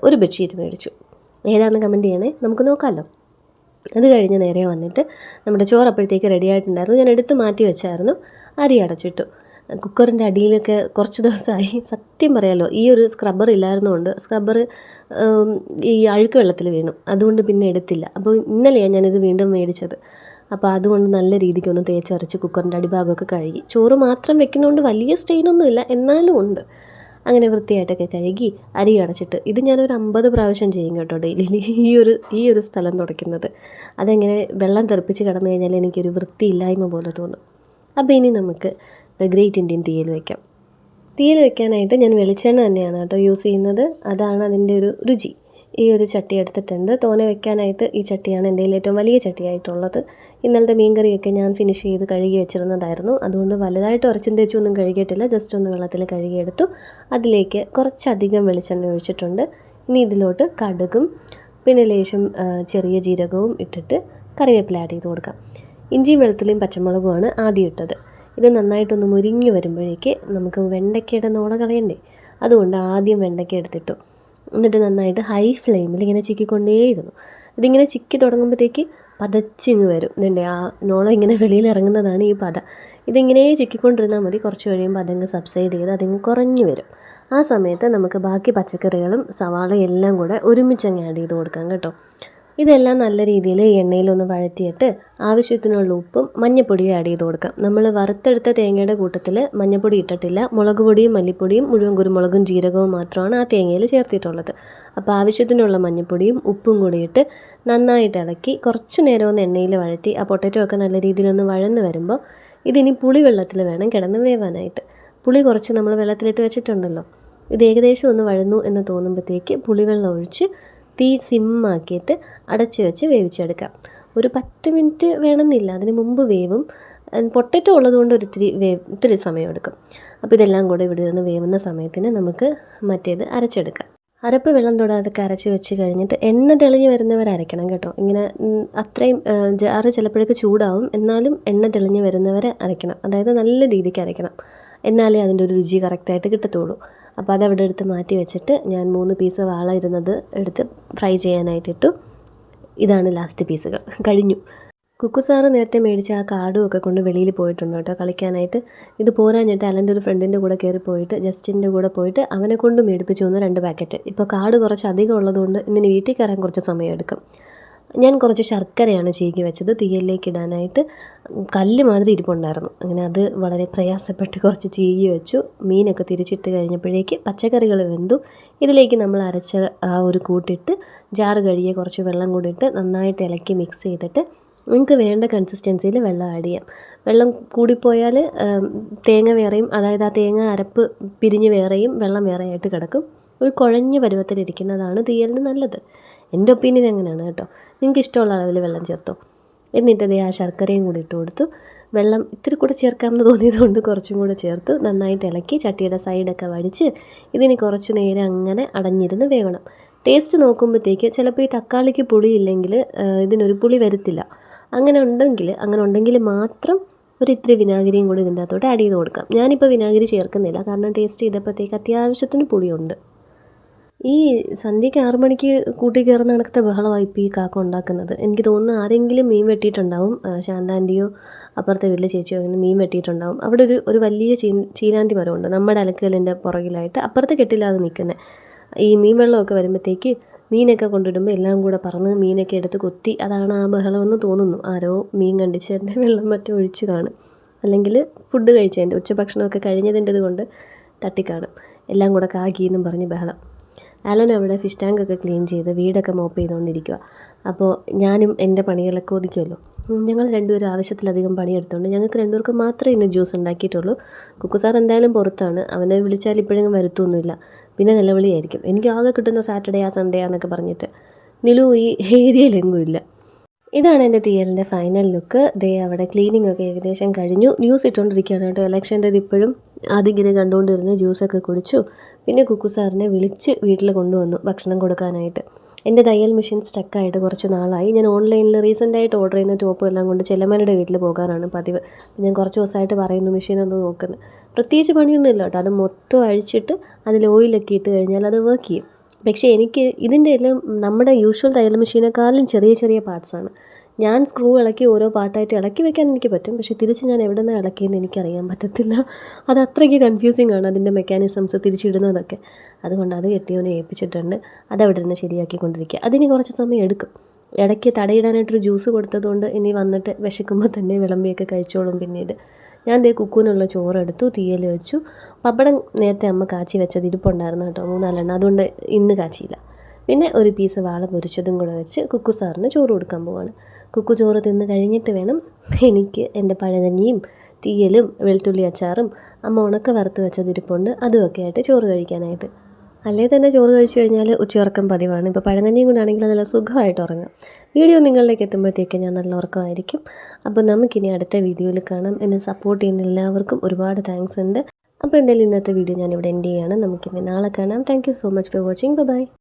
ഒരു ബെഡ്ഷീറ്റ് മേടിച്ചു. ഏതാണെന്ന് കമൻറ്റ് ചെയ്യണേ, നമുക്ക് നോക്കാമല്ലോ. അത് കഴിഞ്ഞ് നേരെ വന്നിട്ട് നമ്മുടെ ചോറ് അപ്പോഴത്തേക്ക് റെഡി ആയിട്ടുണ്ടായിരുന്നു. ഞാൻ എടുത്ത് മാറ്റി വെച്ചായിരുന്നു. അരി അടച്ചിട്ടു. കുക്കറിൻ്റെ അടിയിലൊക്കെ കുറച്ച് ദിവസമായി, സത്യം പറയാമല്ലോ, ഈ ഒരു സ്ക്രബ്ബർ ഇല്ലായിരുന്നുകൊണ്ട് സ്ക്രബ്ബർ ഈ അഴുക്ക് വെള്ളത്തിൽ വീണു. അതുകൊണ്ട് പിന്നെ എടുത്തില്ല. അപ്പോൾ ഇന്നലെയാണ് ഞാനിത് വീണ്ടും മേടിച്ചത്. അപ്പോൾ അതുകൊണ്ട് നല്ല രീതിക്കൊന്ന് തേച്ചരച്ച് കുക്കറിൻ്റെ അടിഭാഗമൊക്കെ കഴുകി. ചോറ് മാത്രം വെക്കുന്നതുകൊണ്ട് വലിയ സ്ട്രെയിനൊന്നുമില്ല, എന്നാലും ഉണ്ട്. അങ്ങനെ വൃത്തിയായിട്ടൊക്കെ കഴുകി അരി അടച്ചിട്ട് ഇത് ഞാനൊരു 50 പ്രാവശ്യം ചെയ്യും കേട്ടോ ഡെയിലി, ഈ ഒരു സ്ഥലം തുടയ്ക്കുന്നത്. അതെങ്ങനെ വെള്ളം തെറിപ്പിച്ച് കിടന്നു കഴിഞ്ഞാൽ എനിക്കൊരു വൃത്തിയില്ലായ്മ പോലെ തോന്നും. അപ്പോൾ ഇനി നമുക്ക് ദ ഗ്രേറ്റ് ഇന്ത്യൻ തീയിൽ വയ്ക്കാം. തീയിൽ വെക്കാനായിട്ട് ഞാൻ വെളിച്ചെണ്ണ തന്നെയാണ് കേട്ടോ യൂസ് ചെയ്യുന്നത്. അതാണ് അതിൻ്റെ ഒരു രുചി. ഈ ഒരു ചട്ടി എടുത്തിട്ടുണ്ട്. തോനെ വെക്കാനായിട്ട് ഈ ചട്ടിയാണ് എൻ്റെ കയ്യിൽ ഏറ്റവും വലിയ ചട്ടിയായിട്ടുള്ളത്. ഇന്നലത്തെ മീൻകറിയൊക്കെ ഞാൻ ഫിനിഷ് ചെയ്ത് കഴുകി വെച്ചിരുന്നതായിരുന്നു. അതുകൊണ്ട് വലുതായിട്ട് ഉരച്ചും തേച്ചൊന്നും കഴുകിയിട്ടില്ല, ജസ്റ്റ് ഒന്ന് വെള്ളത്തിൽ കഴുകിയെടുത്തു. അതിലേക്ക് കുറച്ചധികം വെളിച്ചെണ്ണ ഒഴിച്ചിട്ടുണ്ട്. ഇനി ഇതിലോട്ട് കടുകും പിന്നെ ലേശം ചെറിയ ജീരകവും ഇട്ടിട്ട് കറിവേപ്പില ആഡ് ചെയ്ത് കൊടുക്കാം. ഇഞ്ചിയും വെളുത്തുള്ളിയും പച്ചമുളകുമാണ് ആദ്യം ഇട്ടത്. ഇത് നന്നായിട്ടൊന്ന് മുരിഞ്ഞു വരുമ്പോഴേക്ക് നമുക്ക് വെണ്ടയ്ക്കയുടെ നോള കളയണ്ടേ, അതുകൊണ്ട് ആദ്യം വെണ്ടയ്ക്ക എടുത്തിട്ടു. എന്നിട്ട് നന്നായിട്ട് ഹൈ ഫ്ലെയിമിൽ ഇങ്ങനെ ചിക്കിക്കൊണ്ടേയിരുന്നു. ഇതിങ്ങനെ ചിക്കി തുടങ്ങുമ്പോഴത്തേക്ക് പതച്ചിങ്ങ് വരും. ഇതിൻ്റെ ആ നോളം ഇങ്ങനെ വെളിയിൽ ഇറങ്ങുന്നതാണ് ഈ പത. ഇതിങ്ങനെ ചിക്കിക്കൊണ്ടിരുന്നാൽ മതി. കുറച്ച് കഴിയുമ്പോൾ അതങ്ങ് സബ്സൈഡ് ചെയ്ത് അതിങ്ങ് കുറഞ്ഞു വരും. ആ സമയത്ത് നമുക്ക് ബാക്കി പച്ചക്കറികളും സവാളയും എല്ലാം കൂടെ ഒരുമിച്ചങ്ങ് ആഡ് ചെയ്ത് കൊടുക്കാം കേട്ടോ. ഇതെല്ലാം നല്ല രീതിയിൽ എണ്ണയിലൊന്ന് വഴറ്റിയിട്ട് ആവശ്യത്തിനുള്ള ഉപ്പും മഞ്ഞൾപ്പൊടിയും ആഡ് ചെയ്ത് കൊടുക്കാം. നമ്മൾ വറുത്തെടുത്ത തേങ്ങയുടെ കൂട്ടത്തിൽ മഞ്ഞൾപ്പൊടി ഇട്ടിട്ടില്ല. മുളക് പൊടിയും മല്ലിപ്പൊടിയും മുഴുവൻ കുരുമുളകും ജീരകവും മാത്രമാണ് ആ തേങ്ങയിൽ ചേർത്തിട്ടുള്ളത്. അപ്പോൾ ആവശ്യത്തിനുള്ള മഞ്ഞൾപ്പൊടിയും ഉപ്പും കൂടി ഇട്ട് നന്നായിട്ട് ഇളക്കി കുറച്ച് നേരം ഒന്ന് എണ്ണയിൽ വഴറ്റി ആ പൊട്ടറ്റോ ഒക്കെ നല്ല രീതിയിലൊന്ന് വഴന്ന് വരുമ്പോൾ ഇതിനി പുളിവെള്ളത്തിൽ വേണം കിടന്ന് വേവാനായിട്ട്. പുളി കുറച്ച് നമ്മൾ വെള്ളത്തിലിട്ട് വെച്ചിട്ടുണ്ടല്ലോ. ഇത് ഏകദേശം ഒന്ന് വഴന്നു എന്ന് തോന്നുമ്പോഴത്തേക്ക് പുളിവെള്ളം ഒഴിച്ച് തീ സിമ്മാക്കിയിട്ട് അടച്ച് വെച്ച് വേവിച്ചെടുക്കാം. ഒരു 10 മിനിറ്റ് വേണമെന്നില്ല, അതിന് മുമ്പ് വേവും. പൊട്ടറ്റോ ഉള്ളതുകൊണ്ട് ഇത്തിരി സമയമെടുക്കും. അപ്പോൾ ഇതെല്ലാം കൂടെ ഇവിടെ നിന്ന് വേവുന്ന സമയത്തിന് നമുക്ക് മറ്റേത് അരച്ചെടുക്കാം. അരപ്പ് വെള്ളം തൊടാതൊക്കെ അരച്ച് വെച്ച് കഴിഞ്ഞിട്ട് എണ്ണ തെളിഞ്ഞ് വരുന്നവർ അരയ്ക്കണം കേട്ടോ. ഇങ്ങനെ അത്രയും ജാറ് ചിലപ്പോഴൊക്കെ ചൂടാവും, എന്നാലും എണ്ണ തെളിഞ്ഞ് വരുന്നവരെ അരയ്ക്കണം. അതായത് നല്ല രീതിക്ക് അരയ്ക്കണം, എന്നാലേ അതിൻ്റെ ഒരു രുചി കറക്റ്റായിട്ട് കിട്ടത്തുള്ളൂ. അപ്പോൾ അതവിടെ എടുത്ത് മാറ്റി വെച്ചിട്ട് ഞാൻ 3 പീസ് വാള ഇരുന്നത് എടുത്ത് ഫ്രൈ ചെയ്യാനായിട്ടിട്ടു. ഇതാണ് ലാസ്റ്റ് പീസുകൾ. കഴിഞ്ഞു. കുക്കു സാറ് നേരത്തെ മേടിച്ച ആ കാർഡും ഒക്കെ കൊണ്ട് വെളിയിൽ പോയിട്ടുണ്ട് കേട്ടോ കളിക്കാനായിട്ട്. ഇത് പോരാഞ്ഞിട്ട് അലൻ്റെ ഒരു ഫ്രണ്ടിൻ്റെ കൂടെ കയറി പോയിട്ട് ജസ്റ്റിൻ്റെ കൂടെ പോയിട്ട് അവനെ കൊണ്ട് മേടിപ്പിച്ചു വന്നു 2 പാക്കറ്റ്. ഇപ്പോൾ കാർഡ് കുറച്ച് അധികം ഉള്ളതുകൊണ്ട് ഇന്നിന് വീട്ടിൽ കയറാൻ കുറച്ച് സമയമെടുക്കും. ഞാൻ കുറച്ച് ശർക്കരയാണ് ചീകി വെച്ചത് തീയലിലേക്ക് ഇടാനായിട്ട്. കല്ല് മാതിരി ഇരിപ്പുണ്ടായിരുന്നു. അങ്ങനെ അത് വളരെ പ്രയാസപ്പെട്ട് കുറച്ച് ചീകി വെച്ചു. മീനൊക്കെ തിരിച്ചിട്ട് കഴിഞ്ഞപ്പോഴേക്ക് പച്ചക്കറികൾ വെന്തു. ഇതിലേക്ക് നമ്മൾ അരച്ച ആ ഒരു കൂട്ടിട്ട് ജാറ് കഴുകിയ കുറച്ച് വെള്ളം കൂടി ഇട്ട് നന്നായിട്ട് ഇളക്കി മിക്സ് ചെയ്തിട്ട് നിങ്ങൾക്ക് വേണ്ട കൺസിസ്റ്റൻസിയിൽ വെള്ളം ആഡ് ചെയ്യാം. വെള്ളം കൂടിപ്പോയാൽ തേങ്ങ വേറെയും, അതായത് ആ തേങ്ങ അരപ്പ് പിരിഞ്ഞ് വേറെയും വെള്ളം വേറെയായിട്ട് കിടക്കും. ഒരു കുഴഞ്ഞ പരുവത്തിലിരിക്കുന്നതാണ് തീയലിന് നല്ലത്. എൻ്റെ ഒപ്പീനിയൻ അങ്ങനെയാണ് കേട്ടോ. നിങ്ങൾക്ക് ഇഷ്ടമുള്ള അളവിൽ വെള്ളം ചേർത്തോ. എന്നിട്ട് ആ ശർക്കരയും കൂടി ഇട്ട് കൊടുത്തു. വെള്ളം ഇത്തിരി കൂടെ ചേർക്കാമെന്ന് തോന്നിയതുകൊണ്ട് കുറച്ചും കൂടെ ചേർത്ത് നന്നായിട്ട് ഇളക്കി ചട്ടിയുടെ സൈഡൊക്കെ വടിച്ച് ഇതിന് കുറച്ച് നേരം അങ്ങനെ അടഞ്ഞിരുന്ന് വേവണം. ടേസ്റ്റ് നോക്കുമ്പോഴത്തേക്ക് ചിലപ്പോൾ ഈ തക്കാളിക്ക് പുളി ഇല്ലെങ്കിൽ ഇതിനൊരു പുളി വരത്തില്ല. അങ്ങനെ ഉണ്ടെങ്കിൽ മാത്രം ഒരു ഇത്തിരി വിനാഗിരിയും കൂടി ഇതിൻ്റെ അകത്തോട്ട് ആഡ് ചെയ്ത് കൊടുക്കാം. ഞാനിപ്പോൾ വിനാഗിരി ചേർക്കുന്നില്ല, കാരണം ടേസ്റ്റ് ചെയ്തപ്പോഴത്തേക്ക് അത്യാവശ്യത്തിന് പുളിയുണ്ട്. ഈ സന്ധ്യയ്ക്ക് 6 മണിക്ക് കൂട്ടി കയറുന്ന കണക്കത്തെ ബഹളമായി ഇപ്പോൾ ഈ കാക്ക ഉണ്ടാക്കുന്നത്. എനിക്ക് തോന്നുന്നു ആരെങ്കിലും മീൻ വെട്ടിയിട്ടുണ്ടാവും. ശാന്താൻ്റിയോ അപ്പുറത്തെ വീട്ടിലെ ചേച്ചിയോ അങ്ങനെ മീൻ വെട്ടിയിട്ടുണ്ടാവും. അവിടെ ഒരു വലിയ ചീലാന്തി മരമുണ്ട് നമ്മുടെ അലക്കലിൻ്റെ പുറകിലായിട്ട്. അപ്പുറത്തെ കെട്ടില്ലാതെ നിൽക്കുന്നത്. ഈ മീൻ വെള്ളമൊക്കെ വരുമ്പോഴത്തേക്ക് മീനൊക്കെ കൊണ്ടിടുമ്പോൾ എല്ലാം കൂടെ പറന്ന് മീനൊക്കെ എടുത്ത് കൊത്തി, അതാണ് ആ ബഹളമെന്ന് തോന്നുന്നു. ആരോ മീൻ കണ്ടിച്ചതിൻ്റെ വെള്ളം മറ്റും ഒഴിച്ച് കാണും. അല്ലെങ്കിൽ ഫുഡ് കഴിച്ചതിൻ്റെ ഉച്ചഭക്ഷണമൊക്കെ കഴിഞ്ഞതിൻ്റെത് കൊണ്ട് തട്ടിക്കാണും. എല്ലാം കൂടെ കാക്കിയെന്നും പറഞ്ഞ് ബഹളം. അലൻ അവിടെ ഫിഷ് ടാങ്കൊക്കെ ക്ലീൻ ചെയ്ത് വീടൊക്കെ മോപ്പ് ചെയ്തുകൊണ്ടിരിക്കുക. അപ്പോൾ ഞാനും എൻ്റെ പണികളൊക്കെ ഒതുക്കുമല്ലോ. ഞങ്ങൾ രണ്ടുപേരും ആവശ്യത്തിലധികം പണിയെടുത്തുകൊണ്ട് ഞങ്ങൾക്ക് രണ്ടുപേർക്ക് മാത്രമേ ഇന്ന് ജ്യൂസ് ഉണ്ടാക്കിയിട്ടുള്ളൂ. കുക്കു സാർ എന്തായാലും പുറത്താണ്. അവനെ വിളിച്ചാൽ ഇപ്പോഴെങ്കിലും വരുത്തൊന്നുമില്ല. പിന്നെ നിലവിളിയായിരിക്കും. എനിക്ക് ആകെ കിട്ടുന്ന സാറ്റർഡേ സൺഡേ ആണെന്നൊക്കെ പറഞ്ഞിട്ട്. നിലു ഈ ഏരിയയിലെങ്ങും ഇല്ല. ഇതാണ് എൻ്റെ തീയലിൻ്റെ ഫൈനൽ ലുക്ക്. അവിടെ ക്ലീനിങ് ഒക്കെ ഏകദേശം കഴിഞ്ഞു. ന്യൂസ് ഇട്ടുകൊണ്ടിരിക്കുകയാണ് കേട്ടോ. ഇലക്ഷൻ്റെ ഇപ്പോഴും അതിങ്ങനെ കണ്ടുകൊണ്ടിരുന്ന് ജ്യൂസൊക്കെ കുടിച്ചു. പിന്നെ കുക്കു സാറിനെ വിളിച്ച് വീട്ടിൽ കൊണ്ടുവന്നു ഭക്ഷണം കൊടുക്കാനായിട്ട്. എൻ്റെ തയ്യൽ മെഷീൻ സ്റ്റക്കായിട്ട് കുറച്ച് നാളായി. ഞാൻ ഓൺലൈനിൽ റീസെൻ്റായിട്ട് ഓർഡർ ചെയ്യുന്ന ടോപ്പും എല്ലാം കൊണ്ട് ചെല്ലമ്മയുടെ വീട്ടിൽ പോകാനാണ് പതിവ്. ഞാൻ കുറച്ച് ദിവസമായിട്ട് പറയുന്നു മെഷീനൊന്ന് നോക്കുന്നത്. പ്രത്യേകിച്ച് പണിയൊന്നും ഇല്ല കേട്ടോ. അത് മൊത്തം അഴിച്ചിട്ട് അതിൽ ഓയിലൊക്കെ ഇട്ട് കഴിഞ്ഞാൽ അത് വർക്ക് ചെയ്യും. പക്ഷേ എനിക്ക് ഇതിൻ്റെ എല്ലാം നമ്മുടെ യൂഷ്വൽ തയ്യൽ മെഷീനേക്കാളും ചെറിയ ചെറിയ പാർട്സാണ്. ഞാൻ സ്ക്രൂ ഇളക്കി ഓരോ പാർട്ടായിട്ട് ഇളക്കി വെക്കാൻ എനിക്ക് പറ്റും. പക്ഷേ തിരിച്ച് ഞാൻ എവിടെ നിന്നാണ് ഇളക്കിയെന്ന് എനിക്കറിയാൻ പറ്റത്തില്ല. അത് അത്രയ്ക്ക് കൺഫ്യൂസിങ് ആണ് അതിൻ്റെ മെക്കാനിസംസ് തിരിച്ചിടുന്നതൊക്കെ. അതുകൊണ്ട് അത് കെട്ടിയവനെ ഏൽപ്പിച്ചിട്ടുണ്ട്. അതവിടെ നിന്ന് ശരിയാക്കിക്കൊണ്ടിരിക്കുക. അതിന് കുറച്ച് സമയം എടുക്കും. ഇടയ്ക്ക് തടയിടാനായിട്ടൊരു ജ്യൂസ് കൊടുത്തതുകൊണ്ട് ഇനി വന്നിട്ട് വിശക്കുമ്പോൾ തന്നെ വിളമ്പിയൊക്കെ കഴിച്ചോളും. പിന്നീട് ഞാൻ കുക്കൂനുള്ള ചോറെടുത്തു, തീയൽ വെച്ചു. പപ്പടം നേരത്തെ അമ്മ കാച്ചി വെച്ചത് ഇരിപ്പുണ്ടായിരുന്നു കേട്ടോ, 3-4 അതുകൊണ്ട് ഇന്ന് കാച്ചിയില്ല. പിന്നെ ഒരു പീസ് വാള പൊരിച്ചതും കൂടെ വെച്ച് കുക്കു സാറിന് ചോറ് കൊടുക്കാൻ പോവാണ്. കുക്കു ചോറ് തിന്ന് കഴിഞ്ഞിട്ട് വേണം എനിക്ക് എൻ്റെ പഴകഞ്ഞിയും തീയലും വെളുത്തുള്ളി അച്ചാറും അമ്മ ഉണക്ക വറുത്ത് വെച്ചത് ഇരിപ്പുണ്ട് അതുമൊക്കെ ആയിട്ട് ചോറ് കഴിക്കാനായിട്ട്. അല്ലേ തന്നെ ചോറ് കഴിച്ചു കഴിഞ്ഞാൽ ഉച്ചയുറക്കം പതിവാണ്. ഇപ്പോൾ പഴങ്കഞ്ഞിയും കൂടെ ആണെങ്കിൽ നല്ല സുഖമായിട്ട് ഉറങ്ങാം. വീഡിയോ നിങ്ങളിലേക്ക് എത്തുമ്പോഴത്തേക്ക് ഞാൻ നല്ല ഉറക്കമായിരിക്കും. അപ്പോൾ നമുക്കിനി അടുത്ത വീഡിയോയിൽ കാണാം. എന്നെ സപ്പോർട്ട് ചെയ്യുന്ന എല്ലാവർക്കും ഒരുപാട് താങ്ക്സ് ഉണ്ട്. അപ്പോൾ എന്തായാലും ഇന്നത്തെ വീഡിയോ ഞാനിവിടെ എൻഡ് ചെയ്യുകയാണ്. നമുക്കിനി നാളെ കാണാം. Thank you so much for watching. By.